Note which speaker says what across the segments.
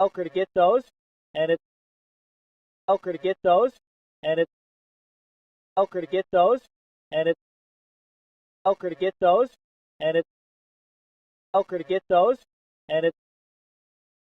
Speaker 1: Welker to get those, and it's Welker to get those, and it's Welker to get those, and it's Welker to get those, and it's Welker to get those, and it's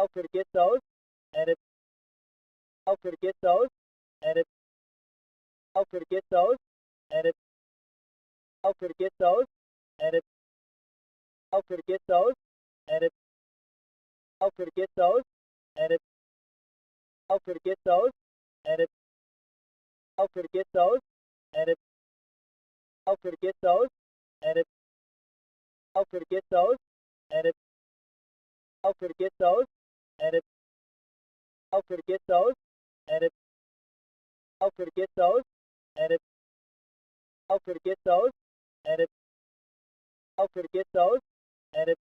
Speaker 1: Welker to get those, and it's Welker to get those, and it's Welker to get those, and it's Welker to get those, and it's Welker to get those, and it's Welker to get those, and it's Welker to get those, and it's Welker to get those, and it's Welker to get those, and it's Welker to get those, and it's Welker to get those, and it's Welker to get those, and it's Welker to get those, and it's Welker to get those, and it's Welker to get those, and it's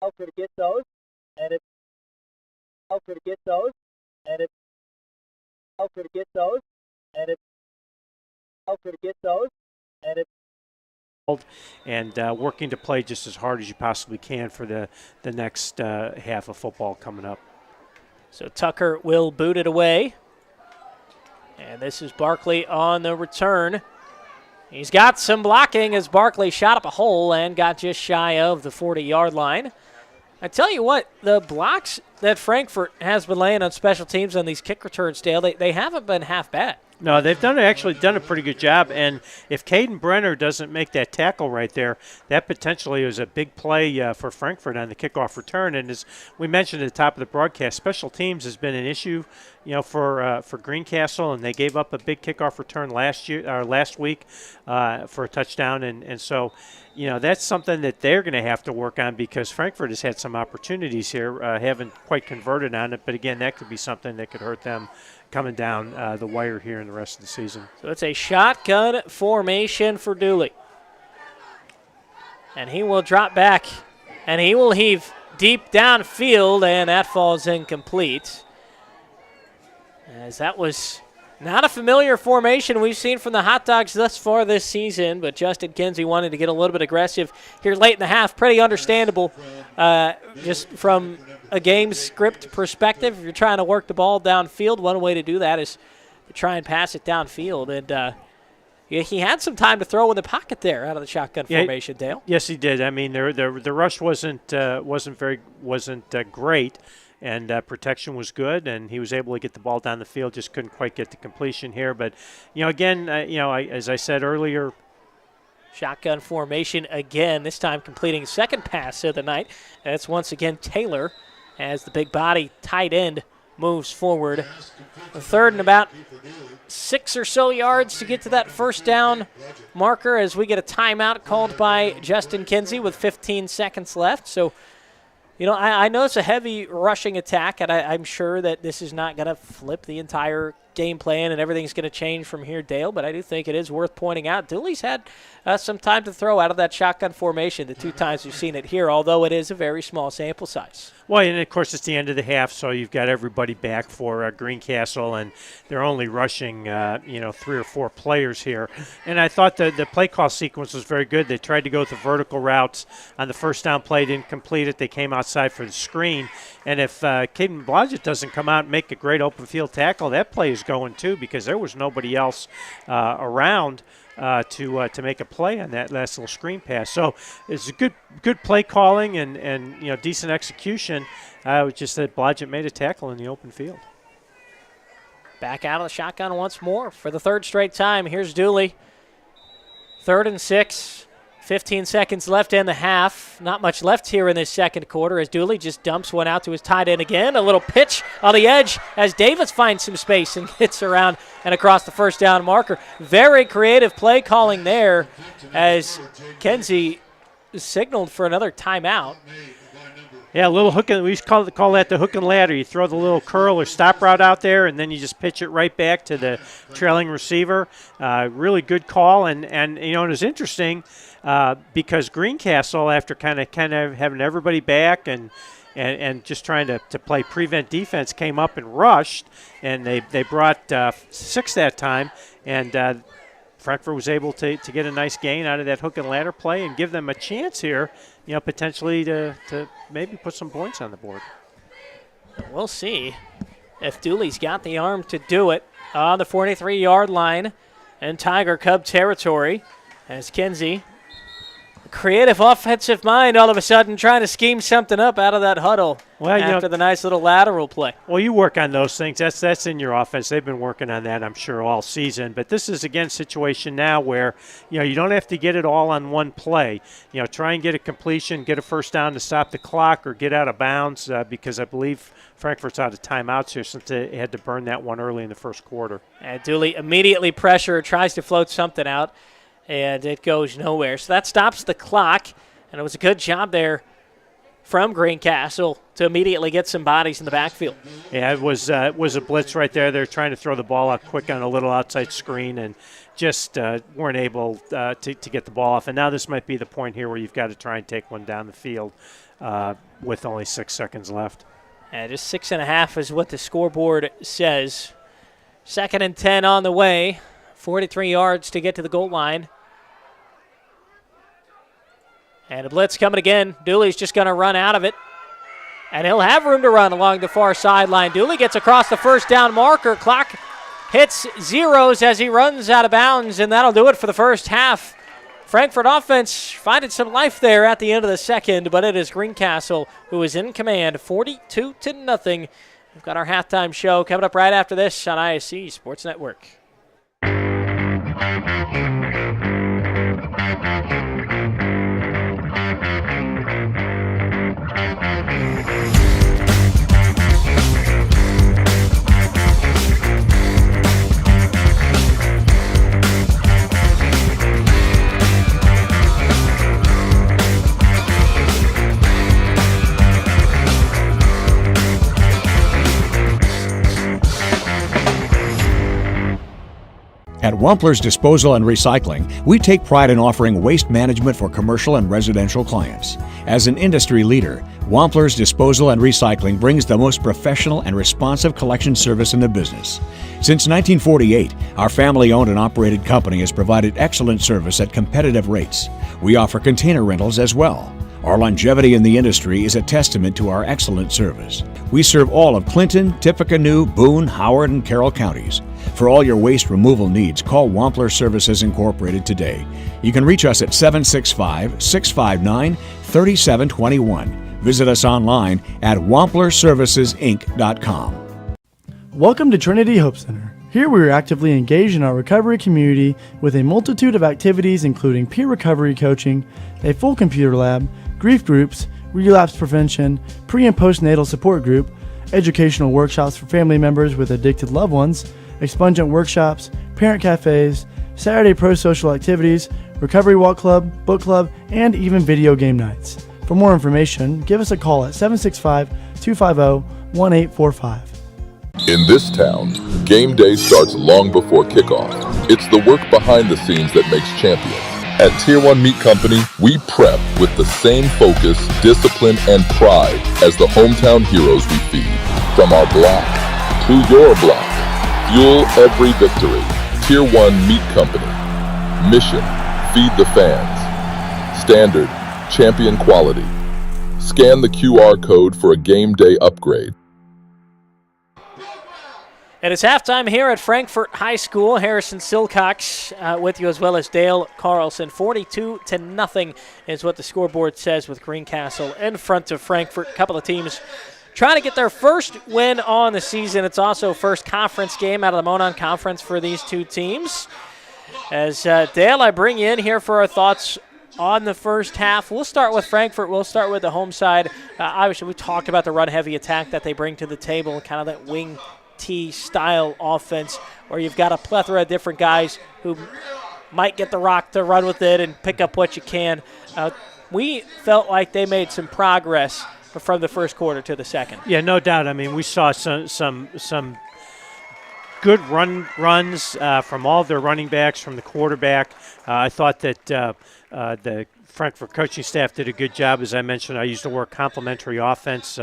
Speaker 1: Welker to get those, and it's Welker to get those, and it's Welker to get those, and it's Welker to get those, and it's and working to play just as hard as you possibly can for the next half of football coming up. So Tucker will boot it away. And this is Barkley on the return. He's got some blocking as Barkley shot up a hole and got just shy of the 40-yard line. I tell you what, the blocks that Frankfort has been laying on special teams on these kick returns, Dale, they haven't been half bad. No, they've actually done a pretty good job. And if Caden Brenner doesn't make that tackle right there, that potentially is a big play for Frankfort on the kickoff return. And as we mentioned at the top of the broadcast, special teams has been an issue, for Greencastle, and they gave up a big kickoff return last week for a touchdown. And so, that's something that they're going to have to work on because Frankfort has had some opportunities here, haven't quite converted on it. But again, that could be something that could hurt them coming down the wire here in the rest of the season. So it's a shotgun formation for Dooley. And he will drop back, and he will heave deep downfield, and that falls incomplete. As that was not a familiar formation we've seen from the Hot Dogs thus far this season, but Justin Kinsey wanted to get a little bit aggressive here late in the half. Pretty understandable just from a game script perspective. If you're trying to work the ball downfield, one way to do that is to try and pass it downfield. And he had some time to throw in the pocket there out of the shotgun formation, Dale. Yes, he did. I mean, the rush wasn't great. And protection was good, and he was able to get the ball down the field. Just couldn't quite get the completion here. But, again, as I said earlier, shotgun formation again, this time completing the second pass of the night. That's once again Taylor as the big body tight end moves forward. A third and about 6 or so yards to get to that first down marker as we get a timeout called by Justin Kinsey with 15 seconds left. So, I know it's a heavy rushing attack, and I'm sure that this is not going to flip the entire game plan and everything's going to change from here, Dale, but I do think it is worth pointing out. Dooley's had some time to throw out of that shotgun formation the 2 times we've seen it here, although it is a very small sample size. Well, and, of course, it's the end of the half, so you've got everybody back for Greencastle, and they're only rushing, 3 or 4 players here. And I thought the play call sequence was very good. They tried to go with the vertical routes on the first down play, didn't complete it. They came outside for the screen. And if Caden Blodgett doesn't come out and make a great open field tackle, that play is going too because there was nobody else around to make a play on that last little screen pass. So it's a good play calling and decent execution. It was just that Blodgett made a tackle in the open field. Back out of the shotgun once more for the third straight time. Here's Dooley. 3rd and 6. 15 seconds left in the half. Not much left here in this second quarter as Dooley just dumps one out to his tight end again. A little pitch on the edge as Davis finds some space and gets around and across the first down marker. Very creative play calling there as Kinsey signaled for another timeout. Yeah, a little hook, we used to call that the hook and ladder. You throw the little curl or stop route out there, and then you just pitch it right back to the trailing receiver. Really good call, and it was interesting because Greencastle, after kind of having everybody back and just trying to play prevent defense, came up and rushed, and they brought 6 that time, and Frankfort was able to get a nice gain out of that hook and ladder play and give them a chance here, potentially to maybe put some points on the board. We'll see if Dooley's got the arm to do it on the 43-yard line in Tiger Cub territory as Kinsey, a creative offensive mind, all of a sudden trying to scheme something up out of that huddle.
Speaker 2: Well,
Speaker 1: after the nice little lateral play.
Speaker 2: Well, you work on those things. That's in your offense. They've been working on that, I'm sure, all season. But this is, again, a situation now where, you don't have to get it all on one play. Try and get a completion, get a first down to stop the clock or get out of bounds because I believe Frankfort's out of timeouts here since they had to burn that one early in the first quarter.
Speaker 1: And Dooley immediately pressure, tries to float something out, and it goes nowhere. So that stops the clock, and it was a good job there from Greencastle to immediately get some bodies in the backfield.
Speaker 2: Yeah, it was a blitz right there. They're trying to throw the ball out quick on a little outside screen and just weren't able to get the ball off. And now this might be the point here where you've got to try and take one down the field with only 6 seconds left.
Speaker 1: And just 6.5 is what the scoreboard says. 2nd and 10 on the way. 43 yards to get to the goal line. And a blitz coming again. Dooley's just going to run out of it. And he'll have room to run along the far sideline. Dooley gets across the first down marker. Clock hits zeros as he runs out of bounds, and that'll do it for the first half. Frankfort offense finding some life there at the end of the second, but it is Greencastle who is in command, 42-0. We've got our halftime show coming up right after this on ISC Sports Network.
Speaker 3: At Wampler's Disposal and Recycling, we take pride in offering waste management for commercial and residential clients. As an industry leader, Wampler's Disposal and Recycling brings the most professional and responsive collection service in the business. Since 1948, our family-owned and operated company has provided excellent service at competitive rates. We offer container rentals as well. Our longevity in the industry is a testament to our excellent service. We serve all of Clinton, Tippecanoe, Boone, Howard, and Carroll counties. For all your waste removal needs, call Wampler Services Incorporated today. You can reach us at 765-659-3721. Visit us online at wamplerservicesinc.com.
Speaker 4: Welcome to Trinity Hope Center. Here we are actively engaged in our recovery community with a multitude of activities including peer recovery coaching, a full computer lab, grief groups, relapse prevention, pre- and postnatal support group, educational workshops for family members with addicted loved ones, expungent workshops, parent cafes, Saturday pro-social activities, recovery walk club, book club, and even video game nights. For more information, give us a call at 765-250-1845.
Speaker 5: In this town, game day starts long before kickoff. It's the work behind the scenes that makes champions. At Tier 1 Meat Company, we prep with the same focus, discipline, and pride as the hometown heroes we feed. From our block to your block, fuel every victory. Tier 1 Meat Company. Mission, feed the fans. Standard, champion quality. Scan the QR code for a game day upgrade.
Speaker 1: And it's halftime here at Frankfort High School. Harrison Silcox with you, as well as Dale Carlson. 42-0 is what the scoreboard says, with Greencastle in front of Frankfort. A couple of teams trying to get their first win on the season. It's also first conference game out of the Monon Conference for these two teams. As Dale, I bring you in here for our thoughts on the first half. We'll start with Frankfort. We'll start with the home side. Obviously, we talked about the run-heavy attack that they bring to the table, kind of that wing T-style offense where you've got a plethora of different guys who might get the rock to run with it and pick up what you can. We felt like they made some progress from the first quarter to the second.
Speaker 2: Yeah, no doubt. I mean, we saw some good runs from all of their running backs, from the quarterback. I thought that the Frankfort coaching staff did a good job. As I mentioned, I used the word complementary offense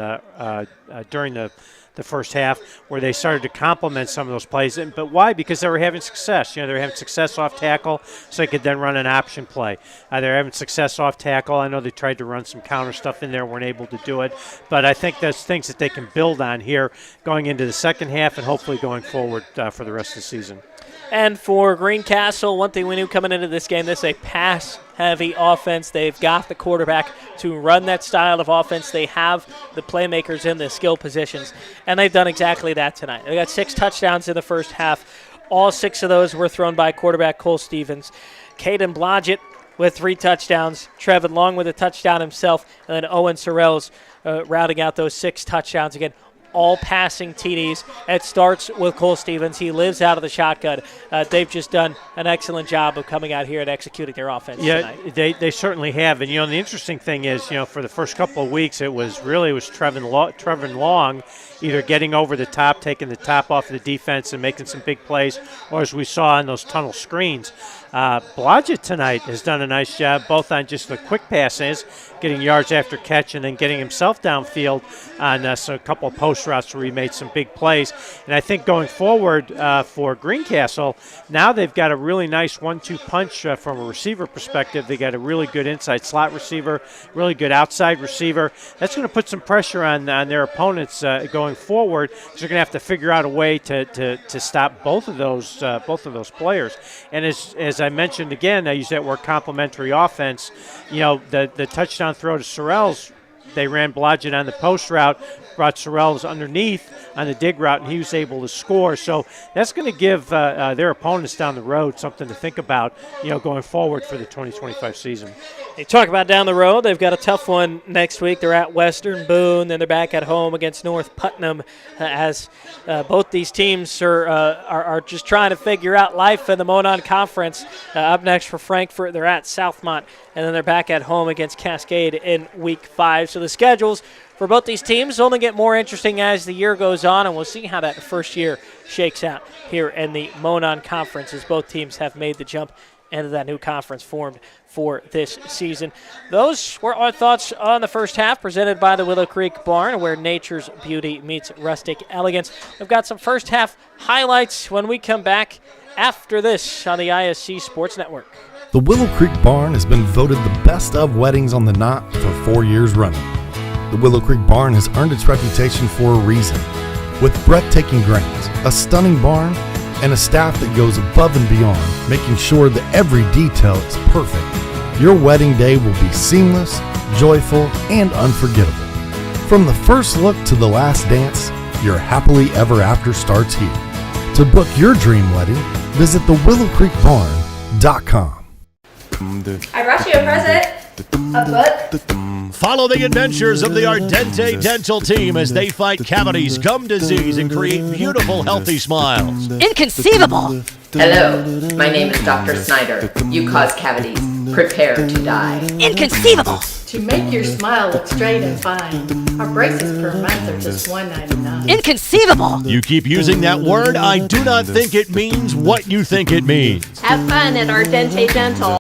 Speaker 2: during the first half, where they started to complement some of those plays. But why? Because they were having success. They were having success off tackle, so they could then run an option play. They're having success off tackle. I know they tried to run some counter stuff in there, weren't able to do it. But I think there's things that they can build on here going into the second half and hopefully going forward for the rest of the season.
Speaker 1: And for Greencastle, one thing we knew coming into this game, this is a pass-heavy offense. They've got the quarterback to run that style of offense. They have the playmakers in the skill positions, and they've done exactly that tonight. They got 6 touchdowns in the first half. All 6 of those were thrown by quarterback Cole Stevens. Caden Blodgett with 3 touchdowns. Trevin Long with a touchdown himself, and then Owen Sorrells rounding out those 6 touchdowns again. All passing TDs. It starts with Cole Stevens. He lives out of the shotgun. They've just done an excellent job of coming out here and executing their offense tonight.
Speaker 2: They certainly have. And, the interesting thing is, for the first couple of weeks, it was Trevin Long either getting over the top, taking the top off of the defense and making some big plays, or as we saw in those tunnel screens. Blodgett tonight has done a nice job, both on just the quick passes, getting yards after catch, and then getting himself downfield on a couple of post routes where he made some big plays. And I think going forward for Greencastle, now they've got a really nice 1-2 punch from a receiver perspective. They got a really good inside slot receiver, really good outside receiver. That's going to put some pressure on their opponents going forward, because they're going to have to figure out a way to stop both of those players. And as I mentioned again, I use that word complementary offense. The touchdown throw to Sorrells, they ran Blodgett on the post route, brought Sorrells underneath on the dig route, and he was able to score. So that's going to give their opponents down the road something to think about, going forward for the 2025 season.
Speaker 1: You talk about down the road, they've got a tough one next week. They're at Western Boone, then they're back at home against North Putnam, as both these teams are just trying to figure out life in the Monon Conference. Up next for Frankfort, they're at Southmont, and then they're back at home against Cascade in Week 5. So the schedules for both these teams only get more interesting as the year goes on, and we'll see how that first year shakes out here in the Monon Conference, as both teams have made the jump into that new conference formed for this season. Those were our thoughts on the first half, presented by the Willow Creek Barn, where nature's beauty meets rustic elegance. We've got some first half highlights when we come back after this on the ISC Sports Network.
Speaker 6: The Willow Creek Barn has been voted the best of weddings on the knot for 4 years running. The Willow Creek Barn has earned its reputation for a reason. With breathtaking grounds, a stunning barn, and a staff that goes above and beyond, making sure that every detail is perfect, your wedding day will be seamless, joyful, and unforgettable. From the first look to the last dance, your happily ever after starts here. To book your dream wedding, visit thewillowcreekbarn.com.
Speaker 7: I brought you a present. A book.
Speaker 8: Follow the adventures of the Ardente Dental team as they fight cavities, gum disease, and create beautiful, healthy smiles.
Speaker 9: Inconceivable!
Speaker 7: Hello, my name is Dr. Snyder. You cause cavities. Prepare to die.
Speaker 9: Inconceivable!
Speaker 10: To make your smile look straight and fine, our braces per month are just $1.99.
Speaker 9: Inconceivable!
Speaker 8: You keep using that word, I do not think it means what you think it means.
Speaker 10: Have fun at Ardente Dental.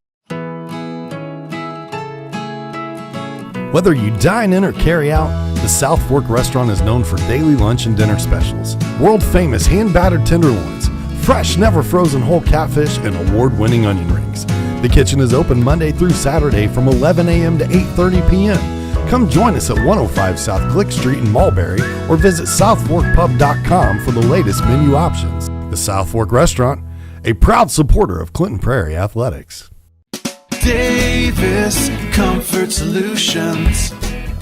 Speaker 6: Whether you dine in or carry out, the South Fork restaurant is known for daily lunch and dinner specials, world-famous hand-battered tenderloins, fresh, never-frozen whole catfish, and award-winning onion rings. The kitchen is open Monday through Saturday from 11 a.m. to 8:30 p.m. Come join us at 105 South Glick Street in Mulberry, or visit southforkpub.com for the latest menu options. The South Fork Restaurant, a proud supporter of Clinton Prairie Athletics.
Speaker 11: Davis Comfort Solutions.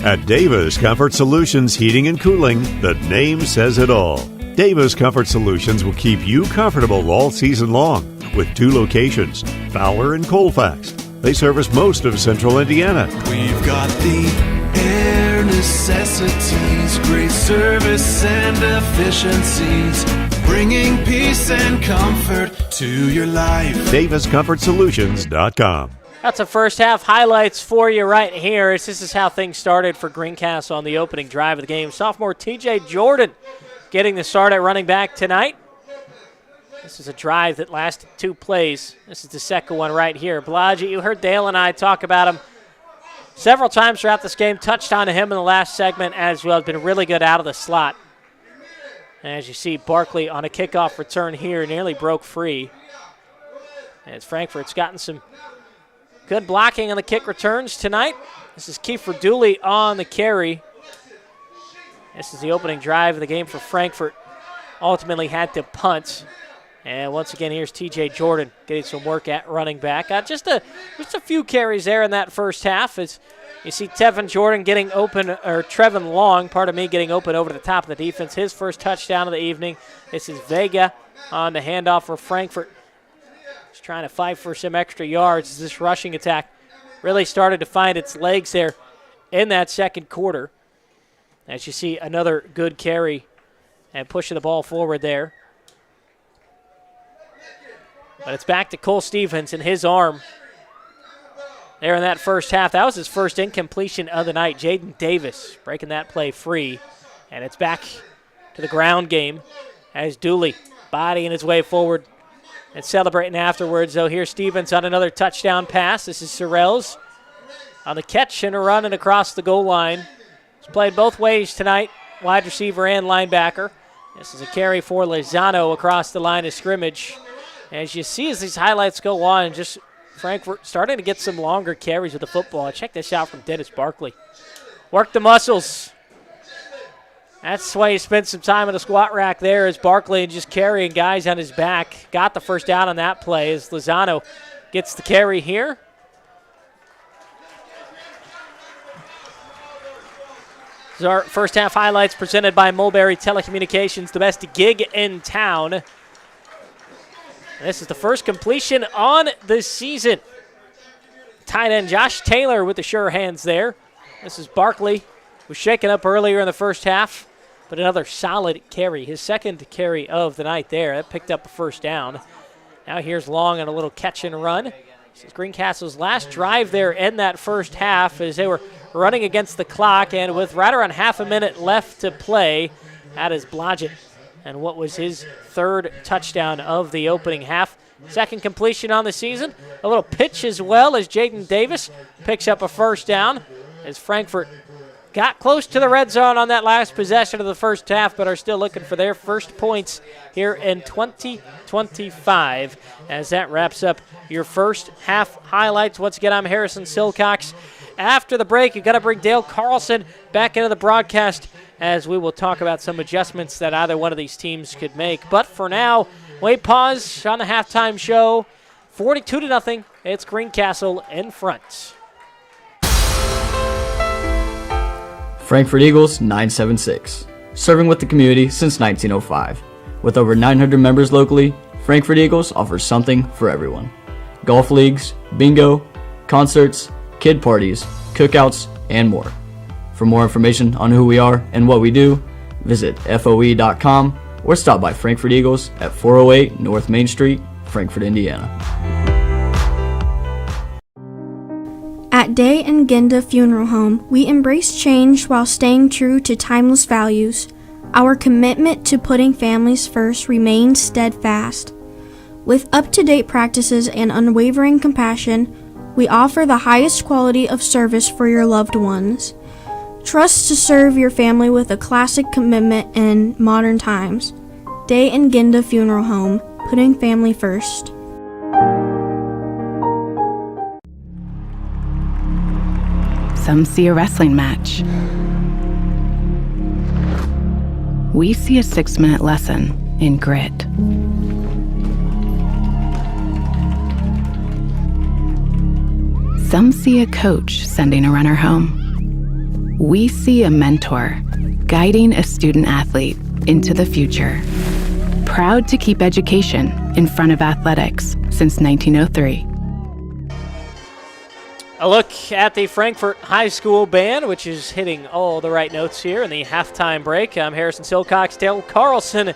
Speaker 12: At Davis Comfort Solutions Heating and Cooling, the name says it all. Davis Comfort Solutions will keep you comfortable all season long with 2 locations, Fowler and Colfax. They service most of central Indiana.
Speaker 11: We've got the air necessities, great service and efficiencies, bringing peace and comfort to your life.
Speaker 12: DavisComfortSolutions.com.
Speaker 1: That's the first half highlights for you right here. This is how things started for Greencastle on the opening drive of the game. Sophomore TJ Jordan getting the start at running back tonight. This is a drive that lasted 2 plays. This is the second one right here. Blodgett, you heard Dale and I talk about him several times throughout this game. Touched on to him in the last segment as well. Has been really good out of the slot. And as you see, Barkley on a kickoff return here nearly broke free. As Frankfort's gotten some good blocking on the kick returns tonight. This is Kiefer Dooley on the carry. This is the opening drive of the game for Frankfort. Ultimately had to punt. And once again, here's T.J. Jordan getting some work at running back. Just a few carries there in that first half. As you see Trevin Long, getting open over the top of the defense. His first touchdown of the evening. This is Vega on the handoff for Frankfort. Just trying to fight for some extra yards as this rushing attack really started to find its legs there in that second quarter. As you see another good carry and pushing the ball forward there. But it's back to Cole Stevens and his arm there in that first half. That was his first incompletion of the night. Jaden Davis breaking that play free. And it's back to the ground game as Dooley bodying his way forward and celebrating afterwards. So here's Stevens on another touchdown pass. This is Sorrells on the catch and a run and across the goal line. He's played both ways tonight, wide receiver and linebacker. This is a carry for Lozano across the line of scrimmage. As you see as these highlights go on, just Frankfort starting to get some longer carries with the football. Check this out from Dennis Barkley. Work the muscles. That's why he spent some time in the squat rack there as Barkley and just carrying guys on his back. Got the first down on that play as Lozano gets the carry here. This is our first half highlights presented by Mulberry Telecommunications, the best gig in town. This is the first completion on the season. Tight end Josh Taylor with the sure hands there. This is Barkley, was shaken up earlier in the first half, but another solid carry. His second carry of the night there. That picked up a first down. Now here's Long on a little catch and run. This is Greencastle's last drive there in that first half as they were running against the clock, and with right around half a minute left to play, that is Blodgett. And what was his third touchdown of the opening half. Second completion on the season. A little pitch as well as Jaden Davis picks up a first down as Frankfort got close to the red zone on that last possession of the first half, but are still looking for their first points here in 2025. As that wraps up your first half highlights. Once again, I'm Harrison Silcox. After the break, you've got to bring Dale Carlson back into the broadcast as we will talk about some adjustments that either one of these teams could make. But for now, we pause on the halftime show. 42-0. It's Greencastle in front.
Speaker 13: Frankfort Eagles 976, serving with the community since 1905. With over 900 members locally, Frankfort Eagles offers something for everyone. Golf leagues, bingo, concerts, kid parties, cookouts, and more. For more information on who we are and what we do, visit FOE.com or stop by Frankfort Eagles at 408 North Main Street, Frankfort, Indiana.
Speaker 14: At Day and Genda Funeral Home, we embrace change while staying true to timeless values. Our commitment to putting families first remains steadfast. With up-to-date practices and unwavering compassion, we offer the highest quality of service for your loved ones. Trust to serve your family with a classic commitment in modern times. Day and Genda Funeral Home, putting family first.
Speaker 15: Some see a wrestling match. We see a 6-minute lesson in grit. Some see a coach sending a runner home. We see a mentor guiding a student athlete into the future. Proud to keep education in front of athletics since 1903.
Speaker 1: A look at the Frankfort High School band, which is hitting all the right notes here in the halftime break. I'm Harrison Silcox, Dale Carlson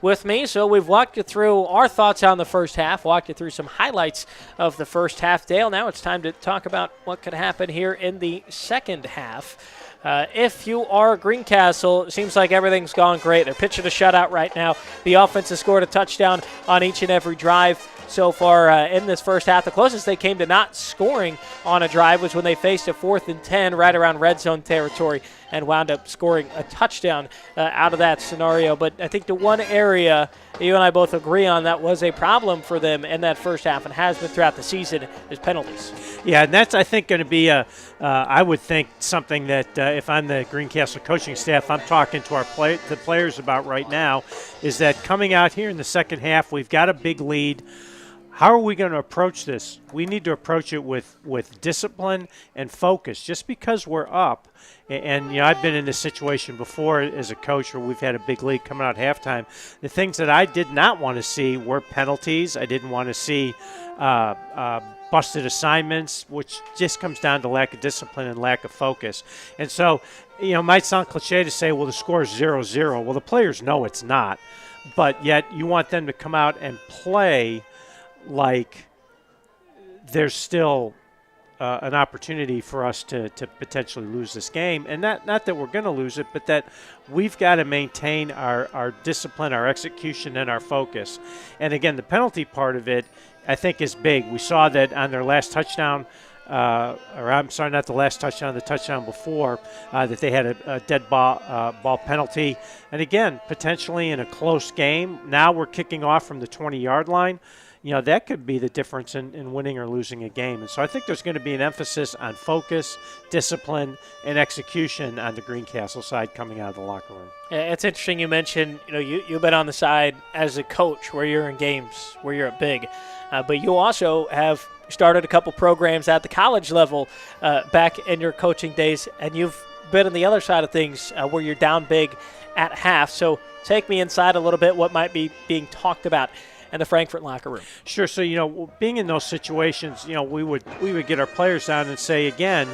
Speaker 1: with me. So we've walked you through our thoughts on the first half, walked you through some highlights of the first half. Dale, now it's time to talk about what could happen here in the second half. If you are Greencastle, it seems like everything's gone great. They're pitching a shutout right now. The offense has scored a touchdown on each and every drive. so far in this first half. The closest they came to not scoring on a drive was when they faced a 4th and 10 right around red zone territory and wound up scoring a touchdown out of that scenario. But I think the one area you and I both agree on that was a problem for them in that first half and has been throughout the season is penalties.
Speaker 2: Yeah, and that's, I think, going to be I would think something that if I'm the Greencastle coaching staff, I'm talking to the players about right now, is that coming out here in the second half, we've got a big lead. How are we going to approach this? We need to approach it with discipline and focus. Just because we're up, and I've been in this situation before as a coach where we've had a big lead coming out halftime. The things that I did not want to see were penalties. I didn't want to see busted assignments, which just comes down to lack of discipline and lack of focus. And so, it might sound cliche to say, well, the score is 0-0. Well, the players know it's not, but yet you want them to come out and play like there's still an opportunity for us to potentially lose this game. And not that we're going to lose it, but that we've got to maintain our discipline, our execution, and our focus. And again, the penalty part of it, I think, is big. We saw that on their last touchdown, or I'm sorry, not the last touchdown, the touchdown before, that they had a dead ball penalty. And again, potentially in a close game, now we're kicking off from the 20-yard line. That could be the difference in winning or losing a game. And so I think there's going to be an emphasis on focus, discipline, and execution on the Greencastle side coming out of the locker room.
Speaker 1: It's interesting you mentioned, you've been on the side as a coach where you're in games, where you're at big. But you also have started a couple programs at the college level back in your coaching days, and you've been on the other side of things where you're down big at half. So take me inside a little bit what might be being talked about in the Frankfort locker room.
Speaker 2: Sure. So, being in those situations, we would get our players down and say, again,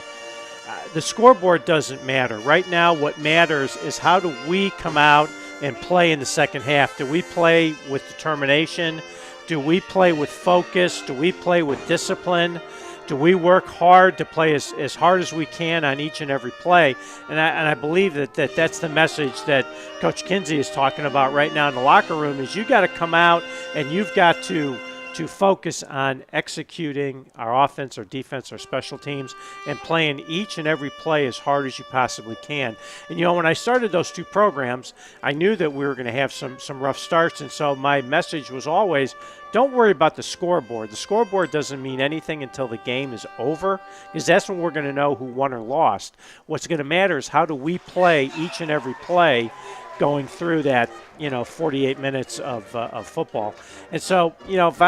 Speaker 2: the scoreboard doesn't matter. Right now, what matters is how do we come out and play in the second half? Do we play with determination? Do we play with focus? Do we play with discipline? Do we work hard to play as hard as we can on each and every play? And I believe that's the message that Coach Kinsey is talking about right now in the locker room is you got to come out and you've got to focus on executing our offense, our defense, our special teams, and playing each and every play as hard as you possibly can. And, when I started those two programs, I knew that we were going to have some rough starts, and so my message was always, don't worry about the scoreboard. The scoreboard doesn't mean anything until the game is over, because that's when we're going to know who won or lost. What's going to matter is how do we play each and every play going through that, 48 minutes of football. And so, if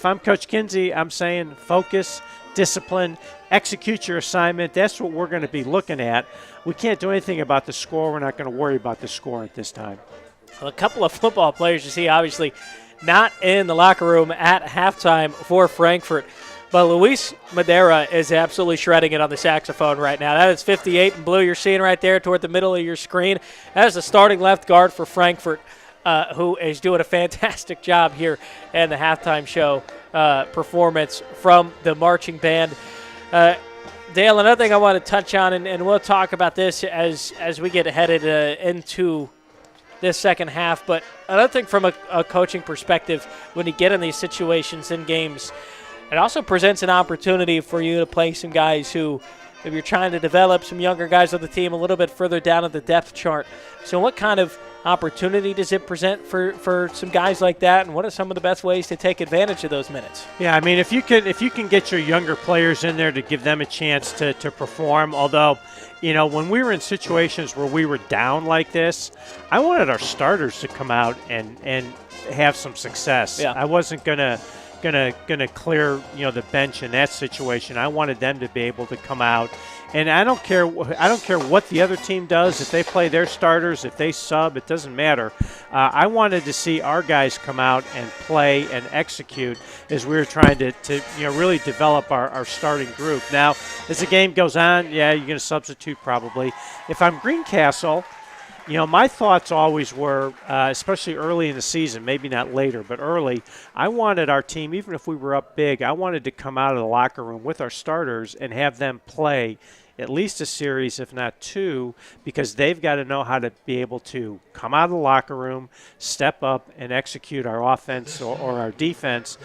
Speaker 2: I'm Coach Kinsey, I'm saying focus, discipline, execute your assignment. That's what we're going to be looking at. We can't do anything about the score. We're not going to worry about the score at this time.
Speaker 1: Well, a couple of football players you see, obviously, not in the locker room at halftime for Frankfort. But Luis Madera is absolutely shredding it on the saxophone right now. That is 58 in blue you're seeing right there toward the middle of your screen. That is the starting left guard for Frankfort, who is doing a fantastic job here in the halftime show performance from the marching band. Dale, another thing I want to touch on, and we'll talk about this as we get headed into this second half, but another thing from a coaching perspective, when you get in these situations in games, it also presents an opportunity for you to play some guys who, if you're trying to develop some younger guys on the team a little bit further down in the depth chart. So what kind of opportunity does it present for some guys like that, and what are some of the best ways to take advantage of those minutes?
Speaker 2: Yeah, I mean, if you can get your younger players in there to give them a chance to perform, although, when we were in situations where we were down like this, I wanted our starters to come out and have some success.
Speaker 1: Yeah.
Speaker 2: I wasn't gonna clear the bench in that situation. I wanted them to be able to come out, and I don't care what the other team does. If they play their starters, if they sub, it doesn't matter. I wanted to see our guys come out and play and execute as we were trying to really develop our starting group. Now, as the game goes on, you're going to substitute probably. If I'm Greencastle, my thoughts always were, especially early in the season, maybe not later, but early, I wanted our team, even if we were up big, I wanted to come out of the locker room with our starters and have them play at least a series, if not two, because they've got to know how to be able to come out of the locker room, step up, and execute our offense or our defense.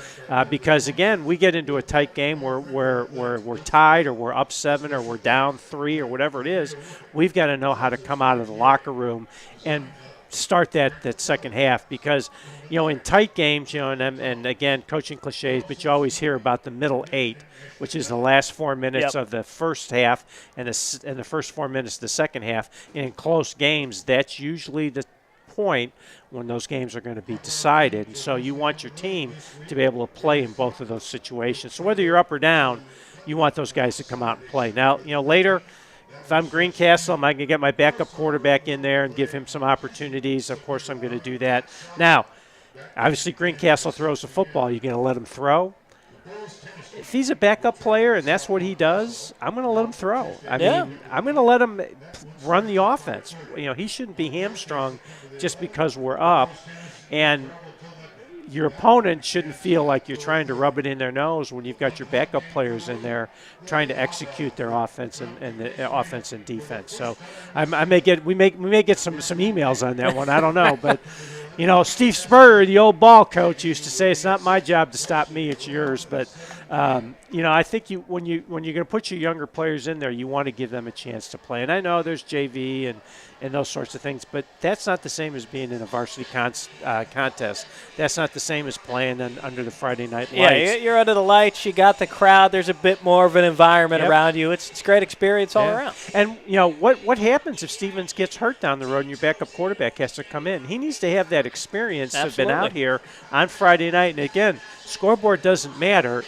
Speaker 2: Because, again, we get into a tight game where we're tied or we're up 7 or we're down 3 or whatever it is. We've got to know how to come out of the locker room and start that second half, because in tight games, and again, coaching cliches, but you always hear about the middle 8, which is the last 4 minutes of the first half and the first 4 minutes of the second half. And in close games, that's usually the point when those games are going to be decided. And so you want your team to be able to play in both of those situations. So whether you're up or down, you want those guys to come out and play. Now, later, if I'm Greencastle, I'm going to get my backup quarterback in there and give him some opportunities. Of course, I'm going to do that. Now, obviously, Greencastle throws the football. You're going to let him throw? If he's a backup player and that's what he does, I'm going to let him throw. I mean, I'm going to let him run the offense. He shouldn't be hamstrung just because we're up. And your opponent shouldn't feel like you're trying to rub it in their nose when you've got your backup players in there trying to execute their offense and the offense and defense. So we may get some emails on that one. I don't know, but Steve Spurrier, the old ball coach, used to say, "It's not my job to stop me; it's yours." But I think when you're going to put your younger players in there, you want to give them a chance to play. And I know there's JV and those sorts of things, but that's not the same as being in a varsity contest. That's not the same as playing under the Friday night lights.
Speaker 1: Yeah, you're under the lights. You got the crowd. There's a bit more of an environment around you. It's a great experience all around.
Speaker 2: And what happens if Stevens gets hurt down the road and your backup quarterback has to come in? He needs to have that experience to have been out here on Friday night. And again, scoreboard doesn't matter.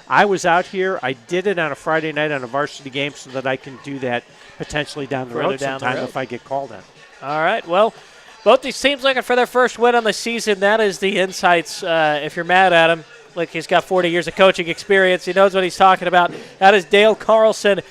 Speaker 2: I was out here. I did it on a Friday night on a varsity game so that I can do that potentially down the road sometime if I get called on.
Speaker 1: All right. Well, both these teams looking for their first win on the season. That is the insights. If you're mad at him, look, he's got 40 years of coaching experience. He knows what he's talking about. That is Dale Carlson.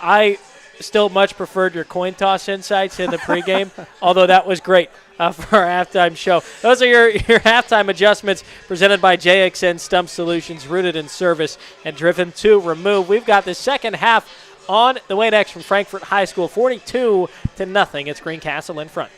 Speaker 1: I still much preferred your coin toss insights in the pregame, although that was great for our halftime show. Those are your halftime adjustments presented by JXN Stump Solutions, rooted in service and driven to remove. We've got the second half on the way next from Frankfort High School, 42-0. It's Greencastle in front.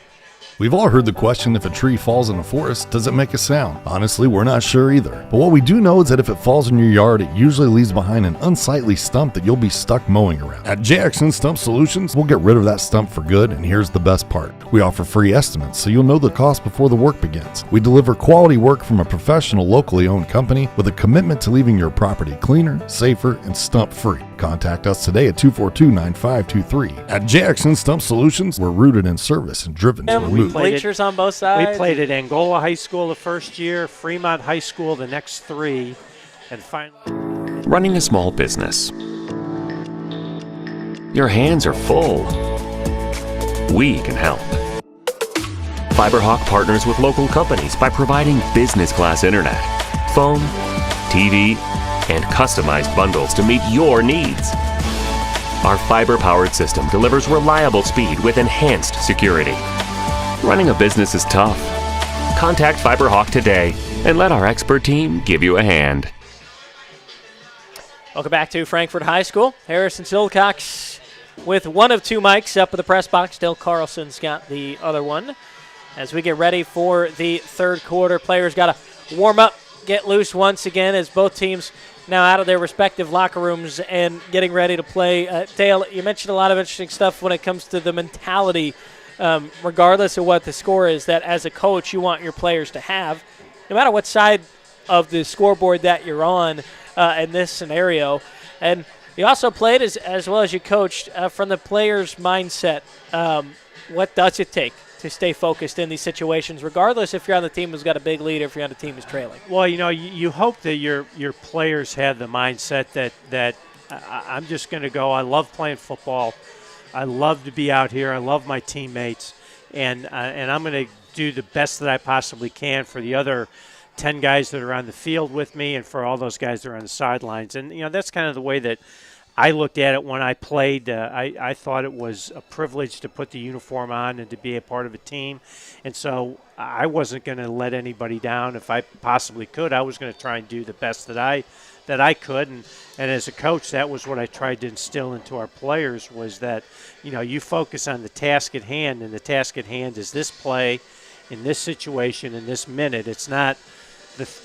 Speaker 6: We've all heard the question, if a tree falls in a forest, does it make a sound? Honestly, we're not sure either. But what we do know is that if it falls in your yard, it usually leaves behind an unsightly stump that you'll be stuck mowing around. At JXN Stump Solutions, we'll get rid of that stump for good, and here's the best part. We offer free estimates, so you'll know the cost before the work begins. We deliver quality work from a professional, locally owned company with a commitment to leaving your property cleaner, safer, and stump-free. Contact us today at 242-9523. At JXN Stump Solutions, we're rooted in service and driven to remove.
Speaker 1: Bleachers on both sides.
Speaker 2: We played at Angola High School the first year, Fremont High School the next 3, and finally.
Speaker 16: Running a small business. Your hands are full. We can help. FiberHawk partners with local companies by providing business class internet, phone, TV, and customized bundles to meet your needs. Our fiber-powered system delivers reliable speed with enhanced security. Running a business is tough. Contact FiberHawk today and let our expert team give you a hand.
Speaker 1: Welcome back to Frankfort High School. Harrison Silcox with one of two mics up in the press box. Dale Carlson's got the other one. As we get ready for the third quarter, players got to warm up, get loose once again as both teams now out of their respective locker rooms and getting ready to play. Dale, you mentioned a lot of interesting stuff when it comes to the mentality, regardless of what the score is, that as a coach you want your players to have, no matter what side of the scoreboard that you're on in this scenario. And you also played as well as you coached from the players' mindset. What does it take to stay focused in these situations, regardless if you're on the team who's got a big lead or if you're on the team who's trailing?
Speaker 2: Well, you hope that your players have the mindset that I'm just going to go. I love playing football. I love to be out here. I love my teammates, and I'm going to do the best that I possibly can for the other 10 guys that are on the field with me and for all those guys that are on the sidelines. And that's kind of the way that I looked at it when I played. I thought it was a privilege to put the uniform on and to be a part of a team. And so I wasn't going to let anybody down. If I possibly could, I was going to try and do the best that I could. And as a coach, that was what I tried to instill into our players was that, you focus on the task at hand, and the task at hand is this play in this situation in this minute. It's not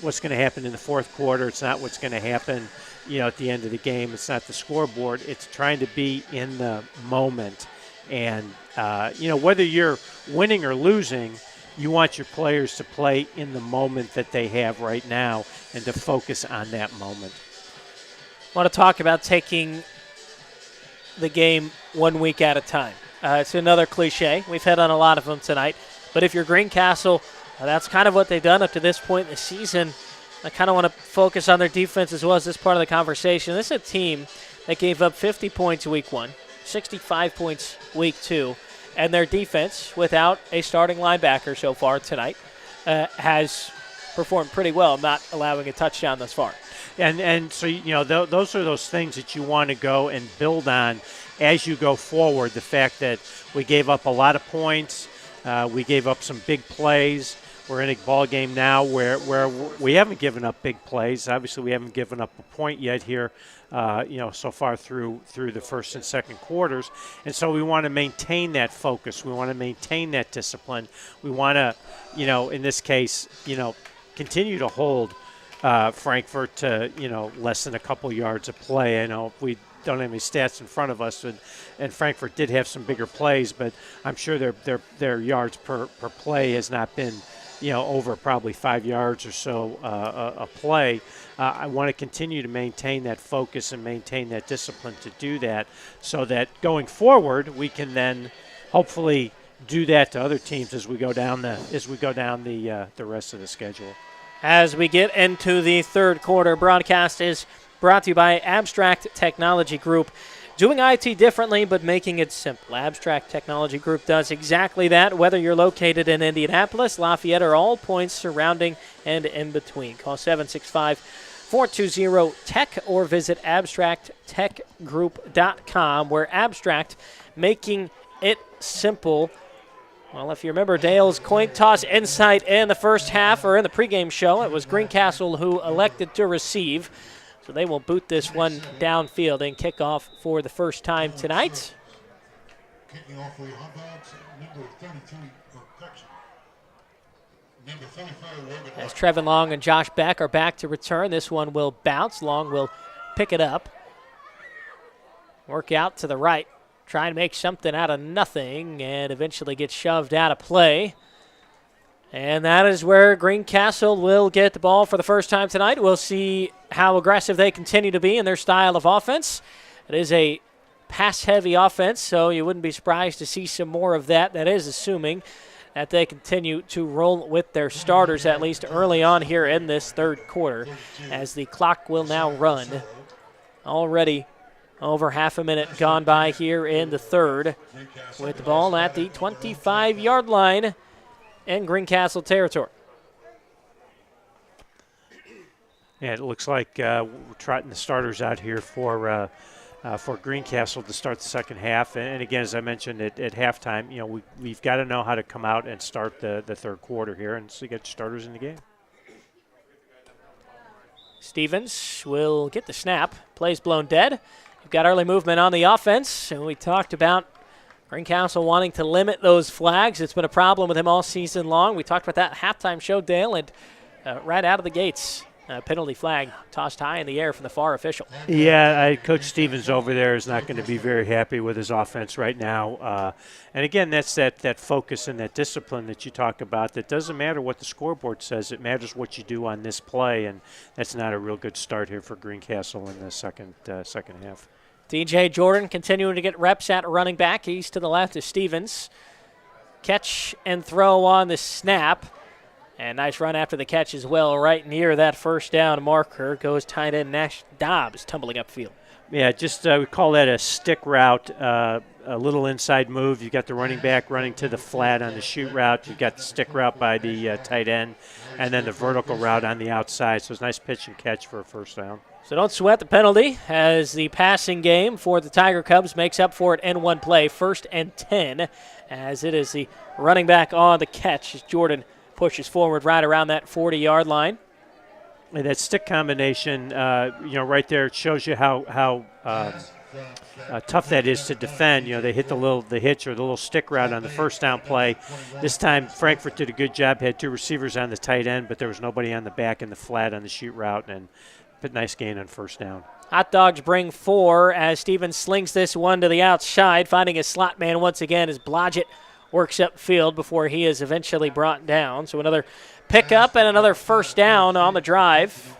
Speaker 2: what's going to happen in the fourth quarter. It's not what's going to happen at the end of the game. It's not the scoreboard. It's trying to be in the moment. And, whether you're winning or losing, you want your players to play in the moment that they have right now and to focus on that moment.
Speaker 1: I want to talk about taking the game 1 week at a time. It's another cliche. We've hit on a lot of them tonight. But if you're Greencastle, that's kind of what they've done up to this point in the season. I kind of want to focus on their defense as well as this part of the conversation. This is a team that gave up 50 points week 1, 65 points week 2, and their defense, without a starting linebacker so far tonight, has performed pretty well, not allowing a touchdown thus far.
Speaker 2: And so, those are those things that you want to go and build on as you go forward. The fact that we gave up a lot of points, we gave up some big plays. We're in a ball game now where we haven't given up big plays. Obviously, we haven't given up a point yet here, so far through the first and second quarters. And so we want to maintain that focus. We want to maintain that discipline. We want to, in this case, continue to hold Frankfort to, less than a couple yards of play. I know we don't have any stats in front of us, and Frankfort did have some bigger plays, but I'm sure their yards per play has not been, over probably 5 yards or so a play. I want to continue to maintain that focus and maintain that discipline to do that, so that going forward we can then hopefully do that to other teams as we go down the rest of the schedule.
Speaker 1: As we get into the third quarter, broadcast is brought to you by Abstract Technology Group. Doing IT differently, but making it simple. Abstract Technology Group does exactly that, whether you're located in Indianapolis, Lafayette, or all points surrounding and in between. Call 765-420-TECH or visit abstracttechgroup.com, where Abstract, making it simple. Well, if you remember Dale's coin toss insight in the first half or in the pregame show, it was Greencastle who elected to receive. So they will boot this one downfield and kick off for the first time tonight.
Speaker 17: Kicking off for the hot dogs, number 32, number 45.
Speaker 1: As Trevin Long and Josh Beck are back to return, this one will bounce. Long will pick it up. Work out to the right. Try to make something out of nothing and eventually get shoved out of play. And that is where Greencastle will get the ball for the first time tonight. We'll see how aggressive they continue to be in their style of offense. It is a pass-heavy offense, so you wouldn't be surprised to see some more of that. That is assuming that they continue to roll with their starters, at least early on here in this third quarter, as the clock will now run. Already over half a minute gone by here in the third, with the ball at the 25-yard line in Greencastle territory.
Speaker 2: Yeah, it looks like we're trotting the starters out here for Greencastle to start the second half. And again, as I mentioned at halftime, we've got to know how to come out and start the third quarter here, and so you get starters in the game.
Speaker 1: Stevens will get the snap. Play's blown dead. We've got early movement on the offense, and we talked about Greencastle wanting to limit those flags. It's been a problem with him all season long. We talked about that halftime show, Dale, and right out of the gates, penalty flag tossed high in the air from the far official.
Speaker 2: Yeah, Coach Stevens over there is not going to be very happy with his offense right now. And again, that's that focus and that discipline that you talk about. That doesn't matter what the scoreboard says. It matters what you do on this play, and that's not a real good start here for Greencastle in the second half.
Speaker 1: DJ Jordan continuing to get reps at running back. He's to the left of Stevens. Catch and throw on the snap. And nice run after the catch as well, right near that first down marker. Goes tight end Nash Dobbs tumbling upfield.
Speaker 2: Yeah, just we call that a stick route. a little inside move. You've got the running back running to the flat on the shoot route. You've got the stick route by the tight end, and then the vertical route on the outside. So it's a nice pitch and catch for a first down.
Speaker 1: So don't sweat the penalty as the passing game for the Tiger Cubs makes up for it in one play. 1st and 10 as it is the running back on the catch as Jordan pushes forward right around that 40-yard line.
Speaker 2: And that stick combination, right there, it shows you how tough that is to defend. They hit the hitch or the little stick route on the first down play. This time Frankfort did a good job, had 2 receivers on the tight end, but there was nobody on the back in the flat on the shoot route, and but nice gain on first down.
Speaker 1: Hot Dogs bring 4 as Stevens slings this one to the outside, finding a slot man once again as Blodgett works upfield before he is eventually brought down. So another pickup and another first down on the drive.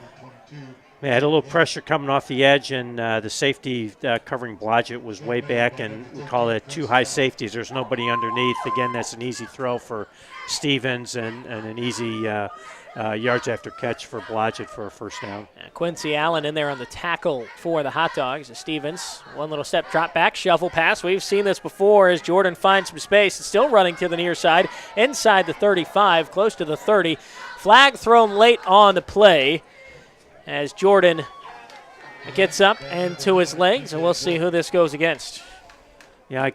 Speaker 2: They had a little pressure coming off the edge, and the safety covering Blodgett was way back, and we call it 2 high safeties. There's nobody underneath. Again, that's an easy throw for Stevens and an easy yards after catch for Blodgett for a first down.
Speaker 1: Quincy Allen in there on the tackle for the Hot Dogs. Stevens, one little step, drop back, shuffle pass. We've seen this before as Jordan finds some space. Still running to the near side, inside the 35, close to the 30. Flag thrown late on the play as Jordan gets up and to his legs, and we'll see who this goes against.
Speaker 2: Yeah, I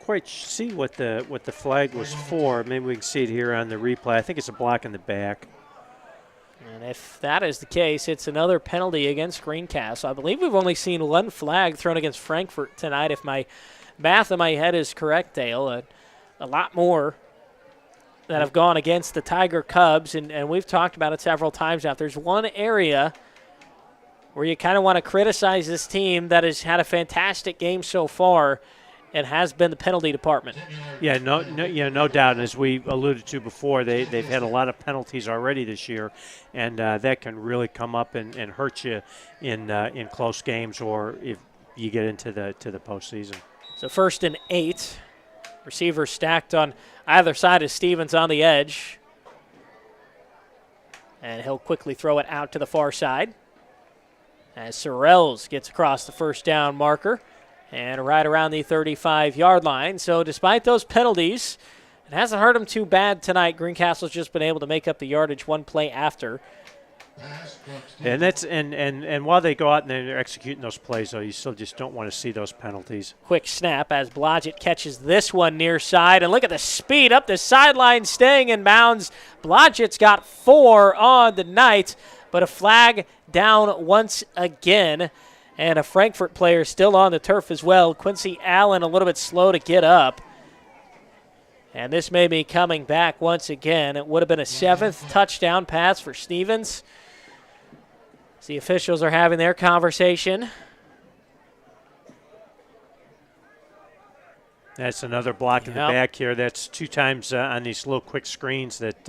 Speaker 2: quite see what the flag was for. Maybe we can see it here on the replay. I think it's a block in the back.
Speaker 1: And if that is the case, it's another penalty against Greencastle. I believe we've only seen 1 flag thrown against Frankfort tonight, if my math in my head is correct, Dale. A lot more that have gone against the Tiger Cubs, and we've talked about it several times now. If there's one area where you kind of want to criticize this team that has had a fantastic game so far, it has been the penalty department.
Speaker 2: Yeah, no doubt. And as we alluded to before, they've had a lot of penalties already this year, and that can really come up and hurt you in close games or if you get into the postseason.
Speaker 1: So 1st and 8. Receivers stacked on either side of Stevens on the edge. And he'll quickly throw it out to the far side as Sorrells gets across the first down marker and right around the 35-yard line. So despite those penalties, it hasn't hurt them too bad tonight. Greencastle's just been able to make up the yardage one play after.
Speaker 2: And that's and while they go out and they're executing those plays, though, you still just don't want to see those penalties.
Speaker 1: Quick snap as Blodgett catches this one near side. And look at the speed up the sideline, staying in bounds. Blodgett's got 4 on the night, but a flag down once again. And a Frankfort player still on the turf as well. Quincy Allen a little bit slow to get up. And this may be coming back once again. It would have been a 7th touchdown pass for Stevens. The officials are having their conversation.
Speaker 2: That's another block in the back here. That's 2 times on these little quick screens that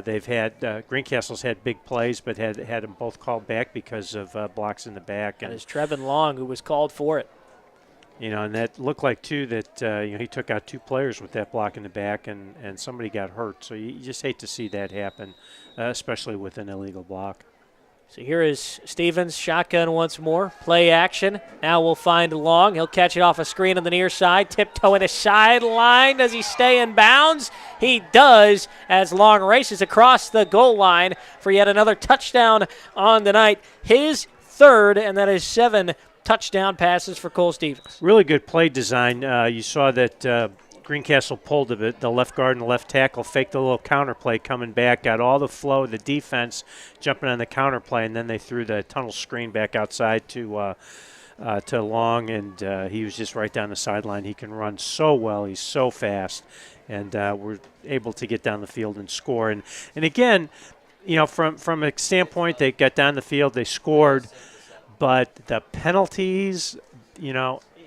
Speaker 2: they've had. Greencastle's had big plays, but had them both called back because of blocks in the back.
Speaker 1: And it's Trevin Long who was called for it.
Speaker 2: And that looked like, too, that he took out 2 players with that block in the back, and somebody got hurt. So you just hate to see that happen, especially with an illegal block.
Speaker 1: So here is Stevens, shotgun once more, play action. Now we'll find Long. He'll catch it off a screen on the near side, tiptoeing a sideline. Does he stay in bounds? He does as Long races across the goal line for yet another touchdown on the night. His 3rd, and that is 7 touchdown passes for Cole Stevens.
Speaker 2: Really good play design. You saw that Greencastle pulled a bit. The left guard and the left tackle faked a little counter play coming back, got all the flow of the defense jumping on the counter play, and then they threw the tunnel screen back outside to Long, and he was just right down the sideline. He can run so well. He's so fast, and we're able to get down the field and score. And again, from a standpoint, they got down the field, they scored, but the penalties,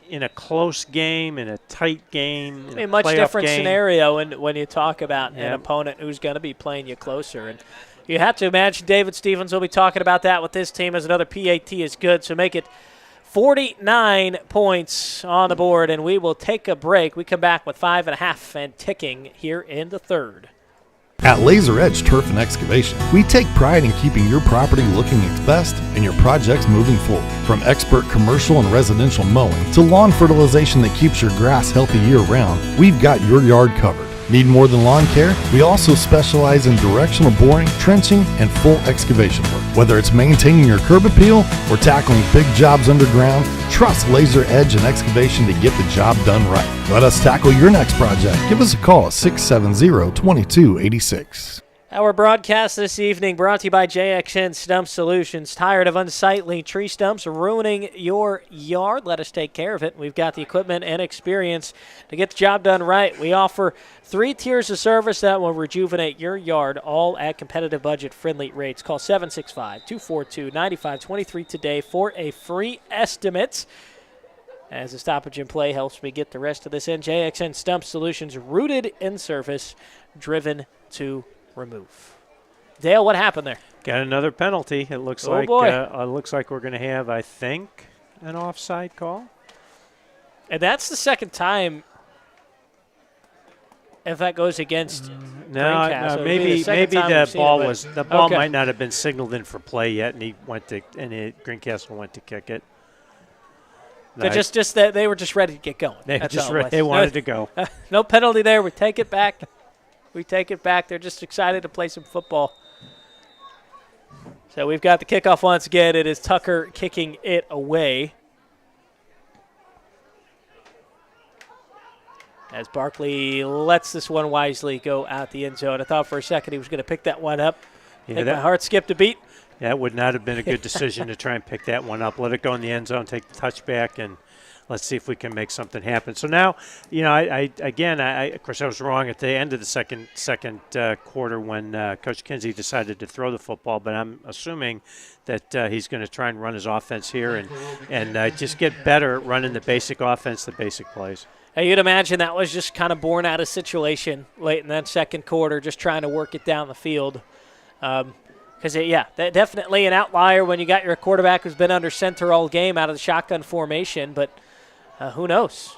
Speaker 2: in a close game, in a tight game, in a
Speaker 1: much different
Speaker 2: game.
Speaker 1: Scenario when you talk about an opponent who's going to be playing you closer. And you have to imagine David Stevens will be talking about that with this team as another PAT is good. So make it 49 points on the board, and we will take a break. We come back with 5.5 and ticking here in the 3rd.
Speaker 6: At Laser Edge Turf and Excavation, we take pride in keeping your property looking its best and your projects moving forward. From expert commercial and residential mowing to lawn fertilization that keeps your grass healthy year-round, we've got your yard covered. Need more than lawn care? We also specialize in directional boring, trenching, and full excavation work. Whether it's maintaining your curb appeal or tackling big jobs underground, trust Laser Edge and Excavation to get the job done right. Let us tackle your next project. Give us a call at 670-2286.
Speaker 1: Our broadcast this evening brought to you by JXN Stump Solutions. Tired of unsightly tree stumps ruining your yard? Let us take care of it. We've got the equipment and experience to get the job done right. We offer 3 tiers of service that will rejuvenate your yard, all at competitive budget-friendly rates. Call 765-242-9523 today for a free estimate. As the stoppage in play helps me get the rest of this in. JXN Stump Solutions, rooted in service, driven to remove. Dale, what happened there?
Speaker 2: Got another penalty. It looks like we're going to have, I think, an offside call.
Speaker 1: And that's the second time. If that goes against
Speaker 2: no, maybe the ball might not have been signaled in for play yet, and Greencastle went to kick it.
Speaker 1: So just that they were just ready to get going.
Speaker 2: They wanted to go.
Speaker 1: No penalty there. We take it back. They're just excited to play some football. So we've got the kickoff once again. It is Tucker kicking it away. As Barkley lets this one wisely go out the end zone. I thought for a second he was going to pick that one up. I think my heart skipped a beat.
Speaker 2: Yeah, it would not have been a good decision to try and pick that one up. Let it go in the end zone, take the touchback, and let's see if we can make something happen. So now, I of course, I was wrong at the end of the second quarter when Coach Kinsey decided to throw the football, but I'm assuming that he's going to try and run his offense here and just get better at running the basic offense, the basic plays.
Speaker 1: You'd imagine that was just kind of born out of situation late in that second quarter, just trying to work it down the field. Because, definitely an outlier when you got your quarterback who's been under center all game out of the shotgun formation, but who knows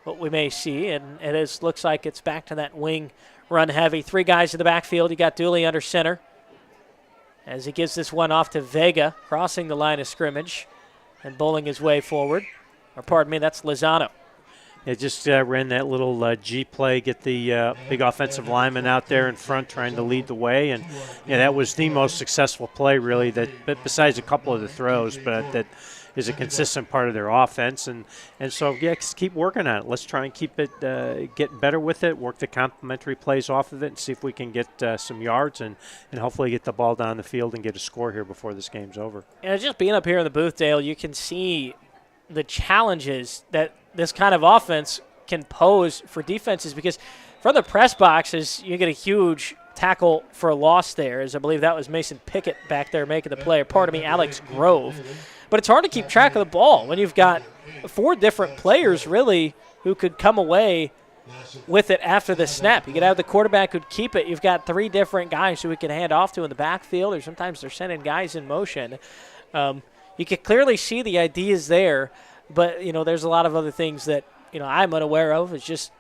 Speaker 1: what we may see. And it looks like it's back to that wing run heavy. 3 guys in the backfield. You got Dooley under center as he gives this one off to Vega, crossing the line of scrimmage and bowling his way forward. Or pardon me, that's Lozano.
Speaker 2: It just ran that little G play, get the big offensive lineman out there in front trying to lead the way. And that was the most successful play, really, but besides a couple of the throws, but that is a consistent part of their offense. And so, just keep working on it. Let's try and keep it, get better with it, work the complementary plays off of it, and see if we can get some yards and hopefully get the ball down the field and get a score here before this game's over.
Speaker 1: And just being up here in the booth, Dale, you can see the challenges that this kind of offense can pose for defenses, because from the press boxes, you get a huge tackle for a loss there, as I believe that was Mason Pickett back there making the play, or pardon me, Alex Grove. But it's hard to keep track of the ball when you've got 4 different players, really, who could come away with it after the snap. You could have the quarterback who'd keep it. You've got 3 different guys who we can hand off to in the backfield, or sometimes they're sending guys in motion. You can clearly see the ideas there, but, there's a lot of other things that, I'm unaware of. It's just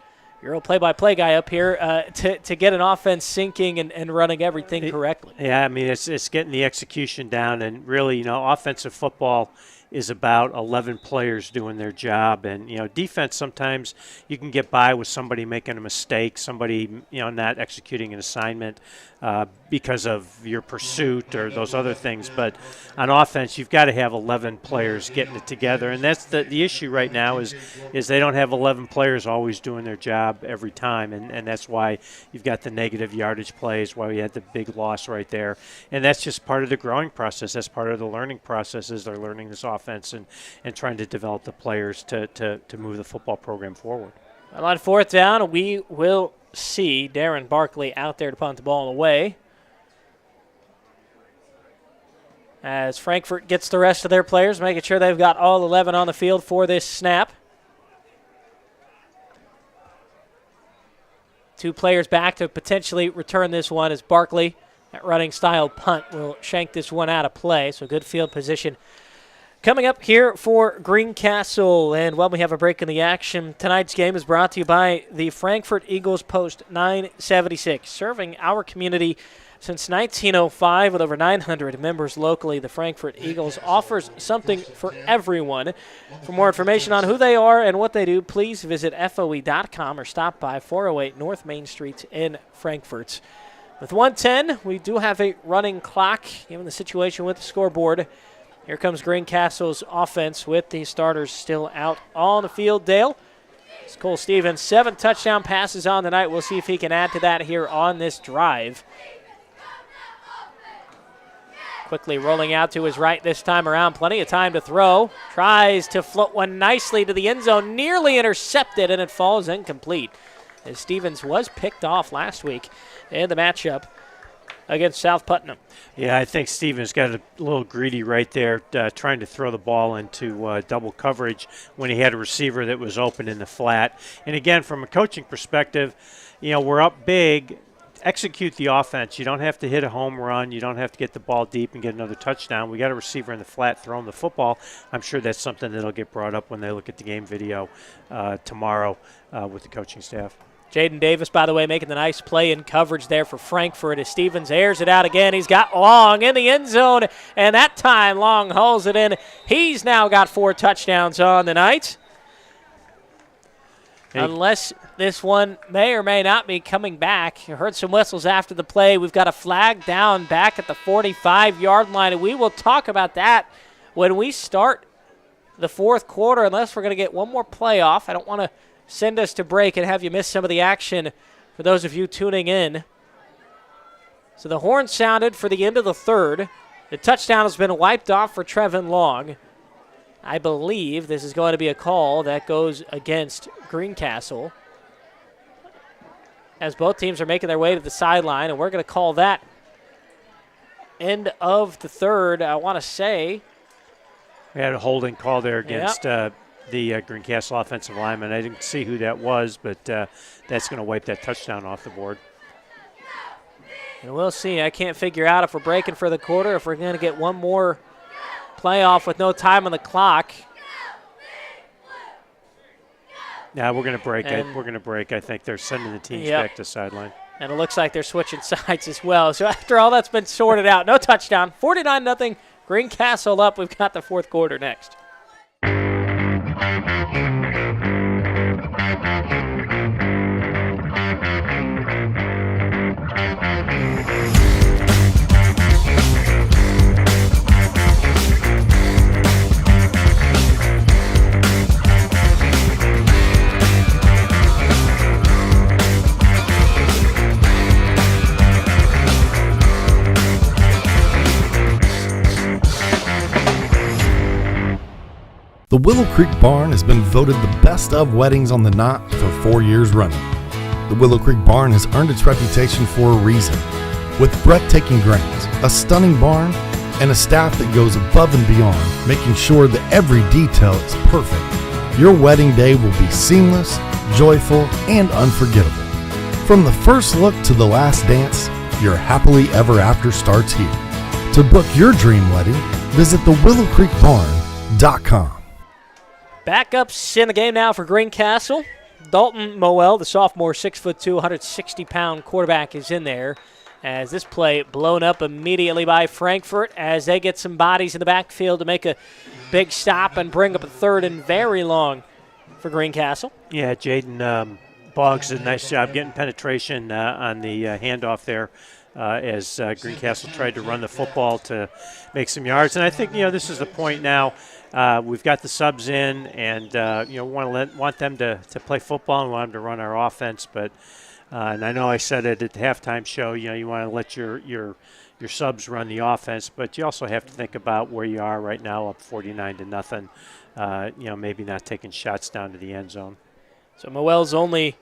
Speaker 1: you're a play-by-play guy up here to get an offense syncing and running everything correctly.
Speaker 2: Yeah, I mean, it's getting the execution down, and really, offensive football is about 11 players doing their job. And, defense, sometimes you can get by with somebody making a mistake, somebody, not executing an assignment because of your pursuit or those other things. But on offense, you've got to have 11 players getting it together. And that's the issue right now is they don't have 11 players always doing their job every time. And that's why you've got the negative yardage plays, why we had the big loss right there. And that's just part of the growing process. That's part of the learning process, is they're learning this offense and trying to develop the players to move the football program forward.
Speaker 1: Well, on 4th down, we will see Darren Barkley out there to punt the ball away, as Frankfort gets the rest of their players, making sure they've got all 11 on the field for this snap. 2 players back to potentially return this one, as Barkley, that running style punt, will shank this one out of play. So good field position Coming up here for Greencastle, and while we have a break in the action, tonight's game is brought to you by the Frankfort Eagles Post 976, serving our community since 1905 with over 900 members locally. The Frankfort Eagles offers something for everyone. For more information on who they are and what they do, please visit FOE.com or stop by 408 North Main Street in Frankfort. With 1:10, we do have a running clock, given the situation with the scoreboard. Here comes Greencastle's offense with the starters still out on the field. Dale, it's Cole Stevens, 7 touchdown passes on the night. We'll see if he can add to that here on this drive. Quickly rolling out to his right this time around. Plenty of time to throw. Tries to float one nicely to the end zone. Nearly intercepted, and it falls incomplete, as Stevens was picked off last week in the matchup against South Putnam.
Speaker 2: Yeah, I think Stevens got a little greedy right there, trying to throw the ball into double coverage when he had a receiver that was open in the flat. And again, from a coaching perspective, we're up big. Execute the offense. You don't have to hit a home run. You don't have to get the ball deep and get another touchdown. We got a receiver in the flat throwing the football. I'm sure that's something that'll get brought up when they look at the game video tomorrow with the coaching staff.
Speaker 1: Jaden Davis, by the way, making the nice play in coverage there for Frankfort as Stevens airs it out again. He's got Long in the end zone, and that time Long hauls it in. He's now got 4 touchdowns on the night. Unless this one may or may not be coming back. You heard some whistles after the play. We've got a flag down back at the 45-yard line, and we will talk about that when we start the fourth quarter, unless we're going to get one more play off. I don't want to send us to break and have you miss some of the action for those of you tuning in. So the horn sounded for the end of the third. The touchdown has been wiped off for Trevin Long. I believe this is going to be a call that goes against Greencastle, as both teams are making their way to the sideline, and we're going to call that end of the third. I want to say
Speaker 2: we had a holding call there against the Greencastle offensive lineman. I didn't see who that was, but that's going to wipe that touchdown off the board.
Speaker 1: And we'll see. I can't figure out if we're breaking for the quarter, if we're going to get one more playoff with no time on the clock.
Speaker 2: Yeah, we're going to break it. We're going to break. I think they're sending the teams back to sideline.
Speaker 1: And it looks like they're switching sides as well. So after all that's been sorted out, no touchdown, 49-0, Greencastle up. We've got the fourth quarter next.
Speaker 6: The Willow Creek Barn has been voted the best of weddings on the knot for 4 years running. The Willow Creek Barn has earned its reputation for a reason. With breathtaking grounds, a stunning barn, and a staff that goes above and beyond, making sure that every detail is perfect, your wedding day will be seamless, joyful, and unforgettable. From the first look to the last dance, your happily ever after starts here. To book your dream wedding, visit thewillowcreekbarn.com.
Speaker 1: Backups in the game now for Greencastle. Dalton Moel, the sophomore, 6'2", 160-pound quarterback, is in there. As this play blown up immediately by Frankfort as they get some bodies in the backfield to make a big stop and bring up a third and very long for Greencastle.
Speaker 2: Yeah, Jaden Boggs did a nice job getting penetration on the handoff there as Greencastle tried to run the football to make some yards. And I think, this is the point now. We've got the subs in, and want them to play football and want them to run our offense. But and I know I said it at the halftime show. You want to let your subs run the offense, but you also have to think about where you are right now, up 49-0. Maybe not taking shots down to the end zone.
Speaker 1: So Moel's only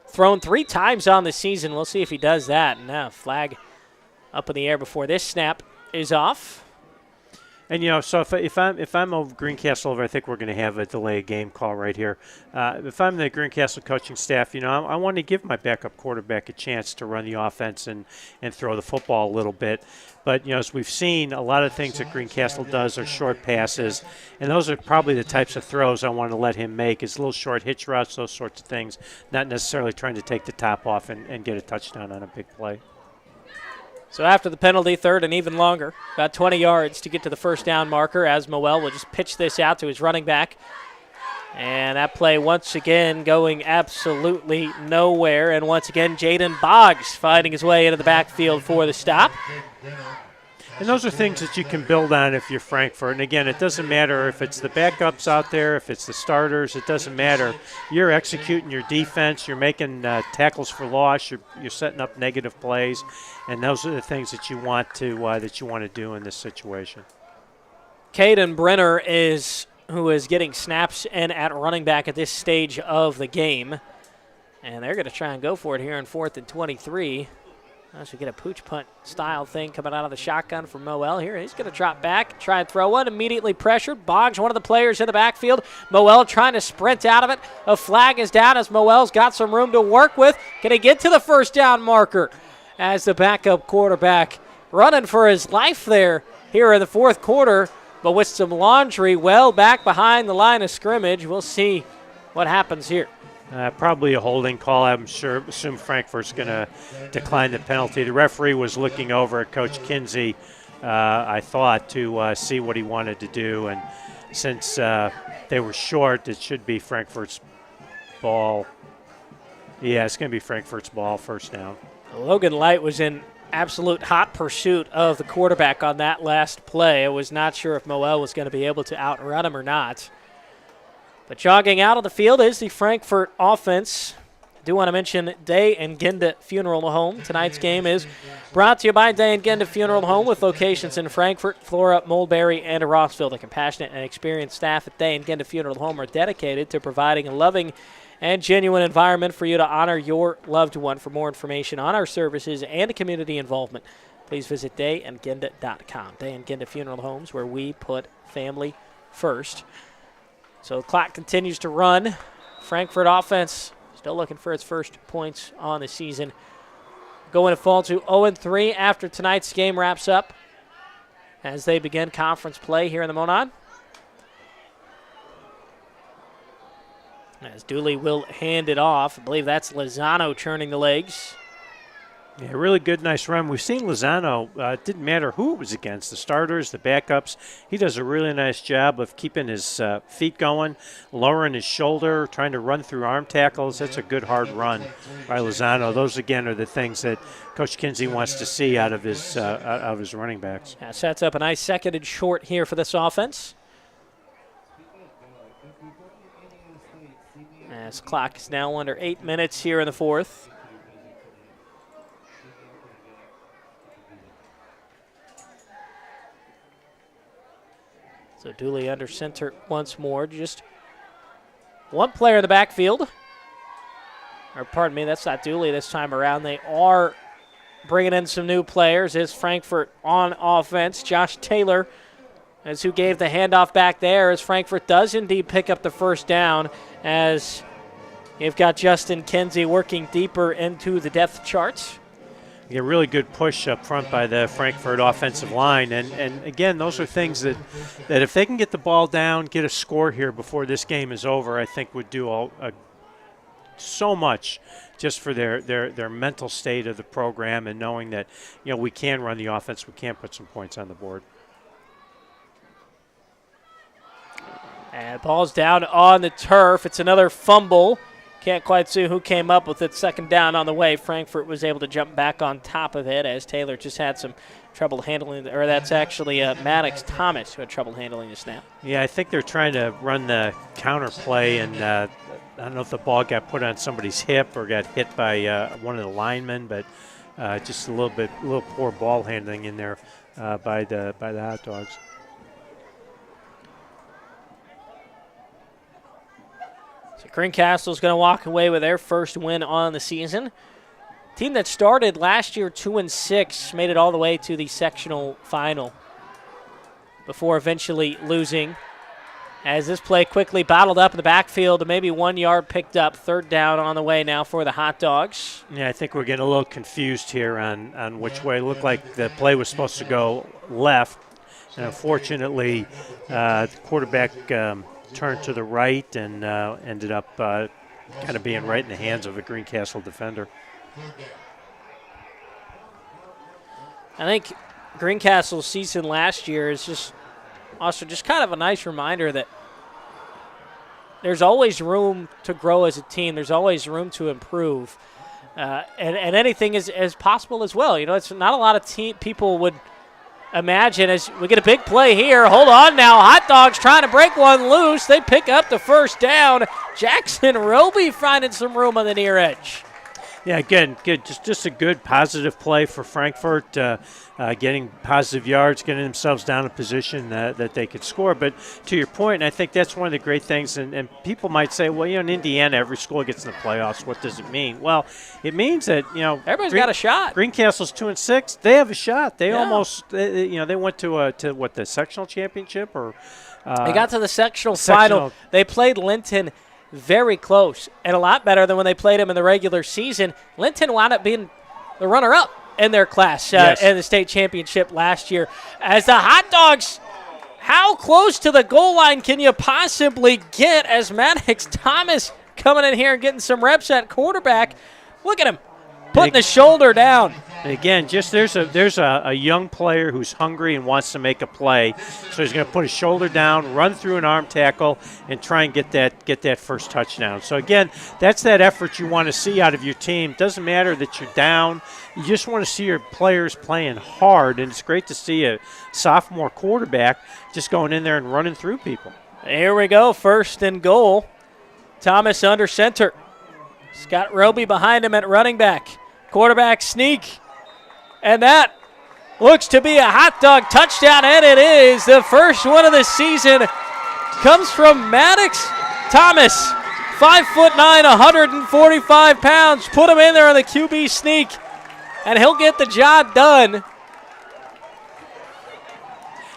Speaker 1: thrown 3 times on the season. We'll see if he does that. Now flag up in the air before this snap is off.
Speaker 2: And so if I'm over Greencastle over, I think we're going to have a delay game call right here. If I'm the Greencastle coaching staff, I want to give my backup quarterback a chance to run the offense and throw the football a little bit. But as we've seen, a lot of things that Greencastle does are short passes, and those are probably the types of throws I want to let him make. Is little short hitch routes, those sorts of things. Not necessarily trying to take the top off and get a touchdown on a big play.
Speaker 1: So after the penalty, third and even longer, about 20 yards to get to the first down marker, as Moel will just pitch this out to his running back. And that play once again going absolutely nowhere. And once again, Jaden Boggs finding his way into the backfield for the stop.
Speaker 2: And those are things that you can build on if you're Frankfort. And again, it doesn't matter if it's the backups out there, if it's the starters, it doesn't matter. You're executing your defense, you're making tackles for loss, you're setting up negative plays, and those are the things that you want to do in this situation.
Speaker 1: Caden Brenner who is getting snaps in at running back at this stage of the game. And they're going to try and go for it here in 4th and 23. As we get a pooch punt style thing coming out of the shotgun from Moel here. He's going to drop back, try and throw one, immediately pressured. Boggs, one of the players in the backfield. Moel trying to sprint out of it. A flag is down as Moel's got some room to work with. Can he get to the first down marker? As the backup quarterback running for his life there here in the 4th quarter, but with some laundry well back behind the line of scrimmage. We'll see what happens here.
Speaker 2: Probably a holding call. Assume Frankfort's going to decline the penalty. The referee was looking over at Coach Kinsey, I thought, to see what he wanted to do. And since they were short, it should be Frankfort's ball. Yeah, it's going to be Frankfort's ball, first down.
Speaker 1: Logan Light was in absolute hot pursuit of the quarterback on that last play. I was not sure if Moel was going to be able to outrun him or not. But jogging out of the field is the Frankfort offense. I do want to mention Day and Genda Funeral Home. Tonight's game is brought to you by Day and Genda Funeral Home with locations in Frankfort, Flora, Mulberry, and Rossville. The compassionate and experienced staff at Day and Genda Funeral Home are dedicated to providing a loving and genuine environment for you to honor your loved one. For more information on our services and community involvement, please visit dayandgenda.com. Day and Genda Funeral Homes, where we put family first. So the clock continues to run. Frankfort offense still looking for its first points on the season. Going to fall to 0-3 after tonight's game wraps up as they begin conference play here in the Monon. As Dooley will hand it off. I believe that's Lozano turning the legs.
Speaker 2: Yeah, really good, nice run. We've seen Lozano, it didn't matter who it was against, the starters, the backups. He does a really nice job of keeping his feet going, lowering his shoulder, trying to run through arm tackles. That's a good, hard run by Lozano. Those, again, are the things that Coach Kinsey wants to see out of his running backs.
Speaker 1: Yeah, sets up a nice second and short here for this offense. As clock is now under 8 minutes here in the 4th. So Dooley under center once more. Just one player in the backfield. Or pardon me, that's not Dooley this time around. They are bringing in some new players. Is Frankfort on offense. Josh Taylor is who gave the handoff back there, as Frankfort does indeed pick up the first down, as you've got Justin Kinsey working deeper into the depth charts.
Speaker 2: A really good push up front by the Frankfort offensive line. And again, those are things that if they can get the ball down, get a score here before this game is over, I think would do so much just for their mental state of the program and knowing that, we can run the offense, we can put some points on the board.
Speaker 1: And ball's down on the turf. It's another fumble. Can't quite see who came up with it. Second down on the way. Frankfort was able to jump back on top of it as Taylor just had some trouble handling, or that's actually Maddox Thomas who had trouble handling the snap.
Speaker 2: Yeah, I think they're trying to run the counter play, and I don't know if the ball got put on somebody's hip or got hit by one of the linemen, but just a little poor ball handling in there by the Hot Dogs.
Speaker 1: Greencastle's going to walk away with their first win on the season. Team that started last year 2-6 made it all the way to the sectional final. before eventually losing. As this play quickly bottled up in the backfield, maybe 1 yard picked up. Third down on the way now for the Hot Dogs.
Speaker 2: Yeah, I think we're getting a little confused here on which way. It looked like the play was supposed to go left. And unfortunately, the quarterback turned to the right and ended up kind of being right in the hands of a Greencastle defender.
Speaker 1: I think Greencastle's season last year is just kind of a nice reminder that there's always room to grow as a team. There's always room to improve. And anything is possible as well. You know, it's not a lot of people would imagine as we get a big play here. Hold on now. Hot Dogs trying to break one loose. They pick up the first down. Jackson Roby finding some room on the near edge.
Speaker 2: Yeah, again, good. Just a good positive play for Frankfort, getting positive yards, getting themselves down in position that they could score. But to your point, I think that's one of the great things, and people might say, well, in Indiana, every school gets in the playoffs. What does it mean? Well, it means that,
Speaker 1: everybody's got a shot.
Speaker 2: Greencastle's 2-6. They have a shot. They almost, they went to the sectional championship or
Speaker 1: they got to the sectional final. They played Linton very close and a lot better than when they played him in the regular season. Linton wound up being the runner-up in their class in the state championship last year. As the Hot Dogs, how close to the goal line can you possibly get as Maddox Thomas coming in here and getting some reps at quarterback? Look at him putting the shoulder down.
Speaker 2: Again, just there's a young player who's hungry and wants to make a play, so he's going to put his shoulder down, run through an arm tackle, and try and get that first touchdown. So again, that's that effort you want to see out of your team. Doesn't matter that you're down; you just want to see your players playing hard, and it's great to see a sophomore quarterback just going in there and running through people.
Speaker 1: Here we go, 1st and goal. Thomas under center. Scott Roby behind him at running back. Quarterback sneak. And that looks to be a Hot Dog touchdown, and it is. The first one of the season comes from Maddox Thomas. 5'9", 145 pounds. Put him in there on the QB sneak, and he'll get the job done.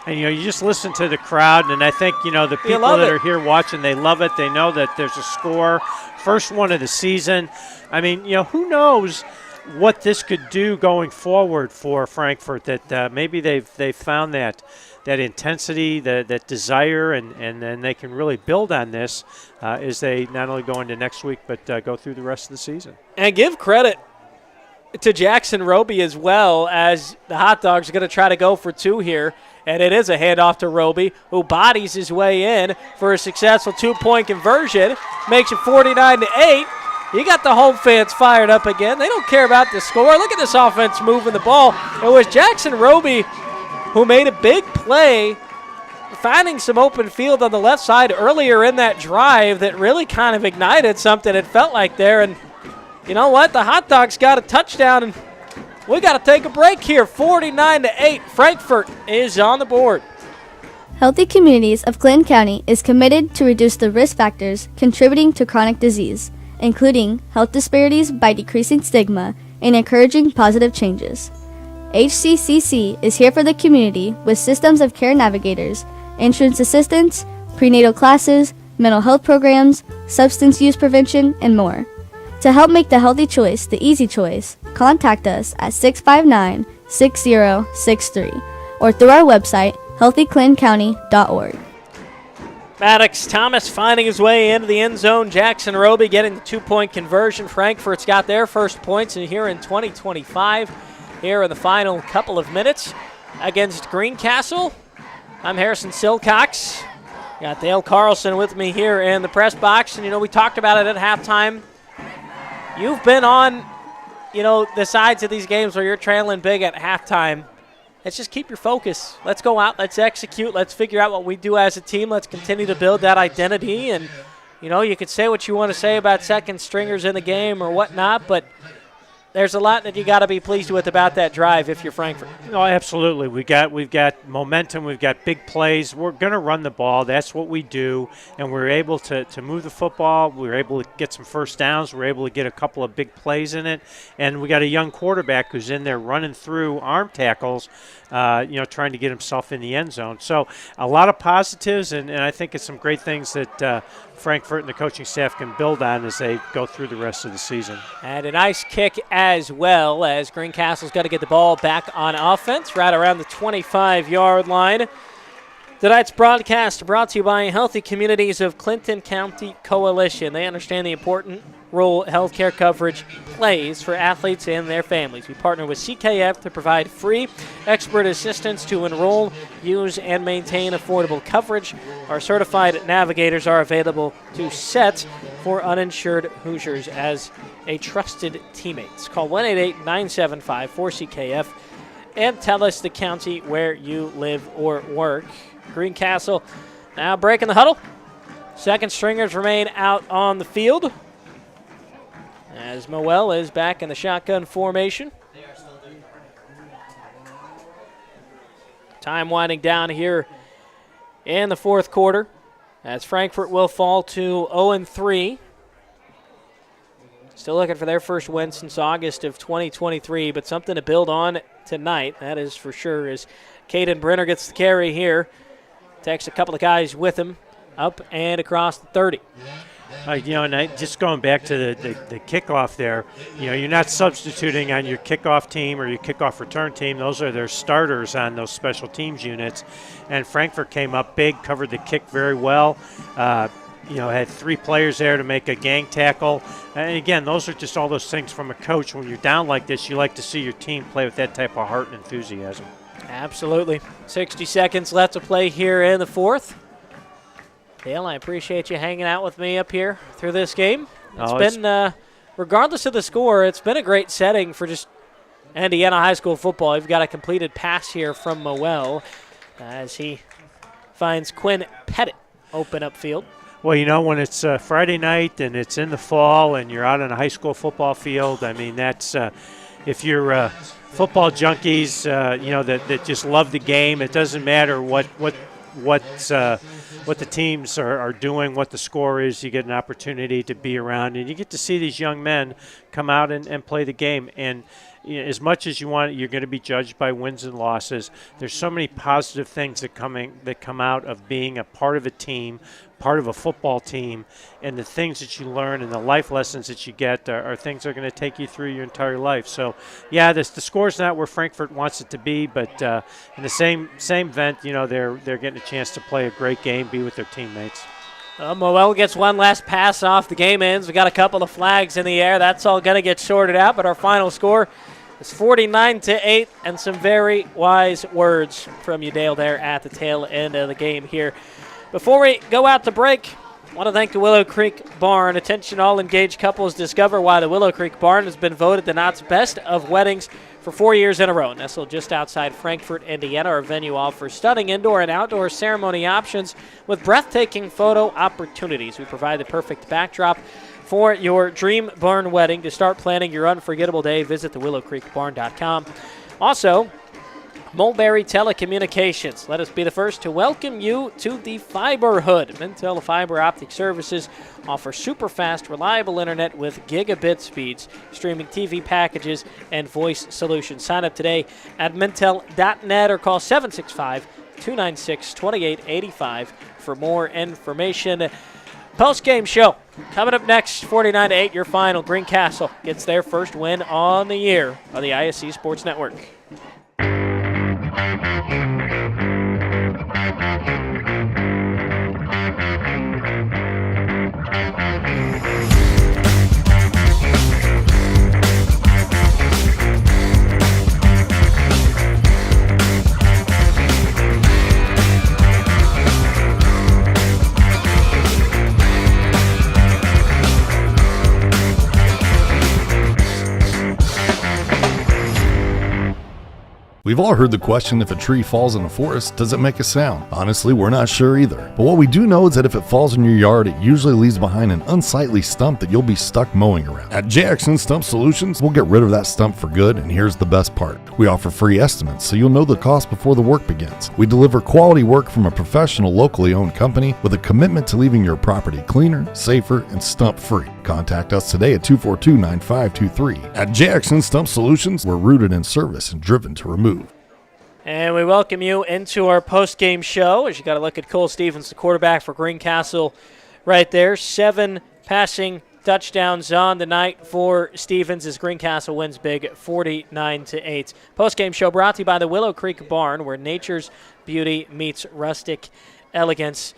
Speaker 2: And, you just listen to the crowd, and I think, the people that are here watching, they love it. They know that there's a score. First one of the season. I mean, who knows what this could do going forward for Frankfort, that maybe they've found that intensity, that desire, and then they can really build on this as they not only go into next week but go through the rest of the season.
Speaker 1: And give credit to Jackson Roby as well, as the Hot Dogs are going to try to go for 2 here. And it is a handoff to Roby, who bodies his way in for a successful 2-point conversion. Makes it 49-8. You got the home fans fired up again. They don't care about the score. Look at this offense moving the ball. It was Jackson Roby who made a big play, finding some open field on the left side earlier in that drive that really kind of ignited something, it felt like there. And you know what? The Hot Dogs got a touchdown, and we got to take a break here. 49-8. Frankfort is on the board.
Speaker 18: Healthy Communities of Clinton County is committed to reduce the risk factors contributing to chronic disease, including health disparities by decreasing stigma and encouraging positive changes. HCCC is here for the community with systems of care navigators, insurance assistance, prenatal classes, mental health programs, substance use prevention, and more. To help make the healthy choice the easy choice, contact us at 659-6063 or through our website, healthyclintoncounty.org.
Speaker 1: Maddox Thomas finding his way into the end zone. Jackson Roby getting the 2-point conversion. Frankfort's got their first points in here in 2025 here in the final couple of minutes against Greencastle. I'm Harrison Silcox. Got Dale Carlson with me here in the press box. And, we talked about it at halftime. You've been on, the sides of these games where you're trailing big at halftime. Let's just keep your focus. Let's go out. Let's execute. Let's figure out what we do as a team. Let's continue to build that identity. And, you could say what you want to say about second stringers in the game or whatnot, but there's a lot that you got to be pleased with about that drive if you're Frankfort.
Speaker 2: No, absolutely. We've got momentum. We've got big plays. We're going to run the ball. That's what we do. And we're able to move the football. We were able to get some first downs. We were able to get a couple of big plays in it. And we got a young quarterback who's in there running through arm tackles, trying to get himself in the end zone. So a lot of positives, and I think it's some great things that Frankfort and the coaching staff can build on as they go through the rest of the season.
Speaker 1: And a nice kick as well, as Greencastle's got to get the ball back on offense right around the 25-yard line. Tonight's broadcast brought to you by Healthy Communities of Clinton County Coalition. They understand the important role healthcare coverage plays for athletes and their families. We partner with CKF to provide free expert assistance to enroll, use, and maintain affordable coverage. Our certified navigators are available to set for uninsured Hoosiers as a trusted teammates. Call 1-888-975-4CKF and tell us the county where you live or work. Greencastle now breaking the huddle. Second stringers remain out on the field as Moel is back in the shotgun formation. Time winding down here in the fourth quarter as Frankfort will fall to 0-3. Still looking for their first win since August of 2023, but something to build on tonight, that is for sure, as Caden Brenner gets the carry here. Takes a couple of guys with him up and across the 30.
Speaker 2: And just going back to the kickoff there, you're not substituting on your kickoff team or your kickoff return team. Those are their starters on those special teams units. And Frankfort came up big, covered the kick very well. Had three players there to make a gang tackle. And again, those are just all those things from a coach. When you're down like this, you like to see your team play with that type of heart and enthusiasm.
Speaker 1: Absolutely. 60 seconds left to play here in the fourth. Dale, I appreciate you hanging out with me up here through this game. It's been, regardless of the score, it's been a great setting for just Indiana high school football. You've got a completed pass here from Moel as he finds Quinn Pettit open upfield.
Speaker 2: Well, when it's Friday night and it's in the fall and you're out on a high school football field, I mean, that's if you're football junkies, that just love the game. It doesn't matter what the teams are doing, what the score is. You get an opportunity to be around, and you get to see these young men come out and play the game. And as much as you want, you're going to be judged by wins and losses. There's so many positive things that come out of being a part of a team, part of a football team, and the things that you learn and the life lessons that you get are things that are going to take you through your entire life. So, yeah, the score's not where Frankfort wants it to be, but in the same event, they're getting a chance to play a great game, be with their teammates.
Speaker 1: Moel gets one last pass off. The game ends. We got a couple of flags in the air. That's all going to get sorted out, but our final score is 49-8, and some very wise words from you, Dale, there at the tail end of the game here. Before we go out to break, I want to thank the Willow Creek Barn. Attention all engaged couples, discover why the Willow Creek Barn has been voted the Knott's Best of Weddings for 4 years in a row. Nestled just outside Frankfort, Indiana, our venue offers stunning indoor and outdoor ceremony options with breathtaking photo opportunities. We provide the perfect backdrop for your dream barn wedding. To start planning your unforgettable day, visit thewillowcreekbarn.com. Also, Mulberry Telecommunications. Let us be the first to welcome you to the Fiber Hood. Mintel Fiber Optic Services offer super fast, reliable internet with gigabit speeds, streaming TV packages, and voice solutions. Sign up today at mintel.net or call 765-296-2885 for more information. Post-game show coming up next, 49-8, your final. Greencastle gets their first win on the year on the ISC Sports Network.
Speaker 6: We've all heard the question, if a tree falls in a forest, does it make a sound? Honestly, we're not sure either. But what we do know is that if it falls in your yard, it usually leaves behind an unsightly stump that you'll be stuck mowing around. At JXN Stump Solutions, we'll get rid of that stump for good, and here's the best part. We offer free estimates, so you'll know the cost before the work begins. We deliver quality work from a professional, locally owned company with a commitment to leaving your property cleaner, safer, and stump-free. Contact us today at 242-9523. At JXN Stump Solutions, we're rooted in service and driven to remove.
Speaker 1: And we welcome you into our post-game show as you got to look at Cole Stevens, the quarterback for Greencastle right there. 7 passing touchdowns on the night for Stevens as Greencastle wins big 49-8. Post-game show brought to you by the Willow Creek Barn, where nature's beauty meets rustic elegance.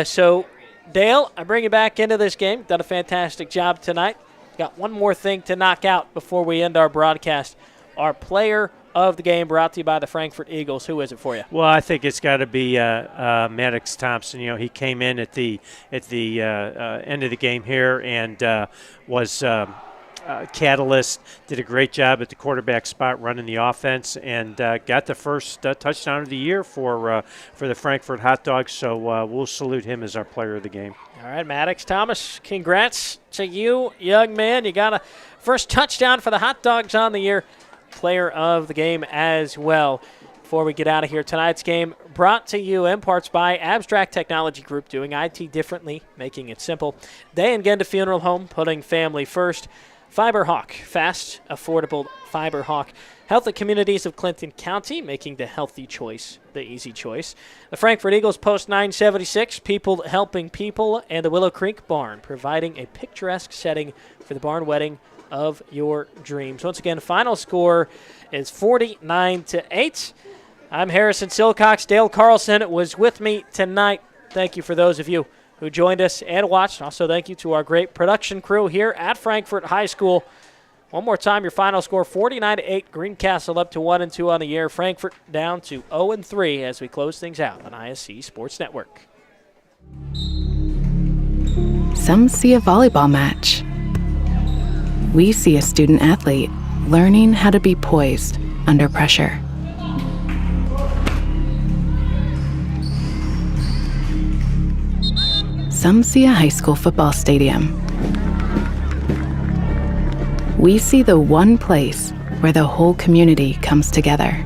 Speaker 1: So, Dale, I bring you back into this game. Done a fantastic job tonight. Got one more thing to knock out before we end our broadcast. Our player of the game brought to you by the Frankfort Eagles. Who is it for you?
Speaker 2: Well, I think it's got to be Maddox Thompson. You know, he came in at the end of the game here and was catalyst, did a great job at the quarterback spot running the offense, and got the first touchdown of the year for the Frankfort Hot Dogs. So we'll salute him as our player of the game.
Speaker 1: All right, Maddox Thomas, congrats to you, young man. You got a first touchdown for the Hot Dogs on the year. Player of the game as well. Before we get out of here, tonight's game brought to you in parts by Abstract Technology Group, doing IT differently, making it simple. Day and Genda Funeral Home, putting family first. FiberHawk, fast, affordable FiberHawk. Healthy Communities of Clinton County, making the healthy choice the easy choice. The Frankfort Eagles Post 976, people helping people. And the Willow Creek Barn, providing a picturesque setting for the barn wedding of your dreams. Once again, final score is 49-8. I'm Harrison Silcox. Dale Carlson was with me tonight. Thank you for those of you who joined us and watched. Also, thank you to our great production crew here at Frankfort High School. One more time, your final score, 49-8. Greencastle up to 1-2 on the year. Frankfort down to 0-3 as we close things out on ISC Sports Network.
Speaker 15: Some see a volleyball match. We see a student athlete learning how to be poised under pressure. Some see a high school football stadium. We see the one place where the whole community comes together.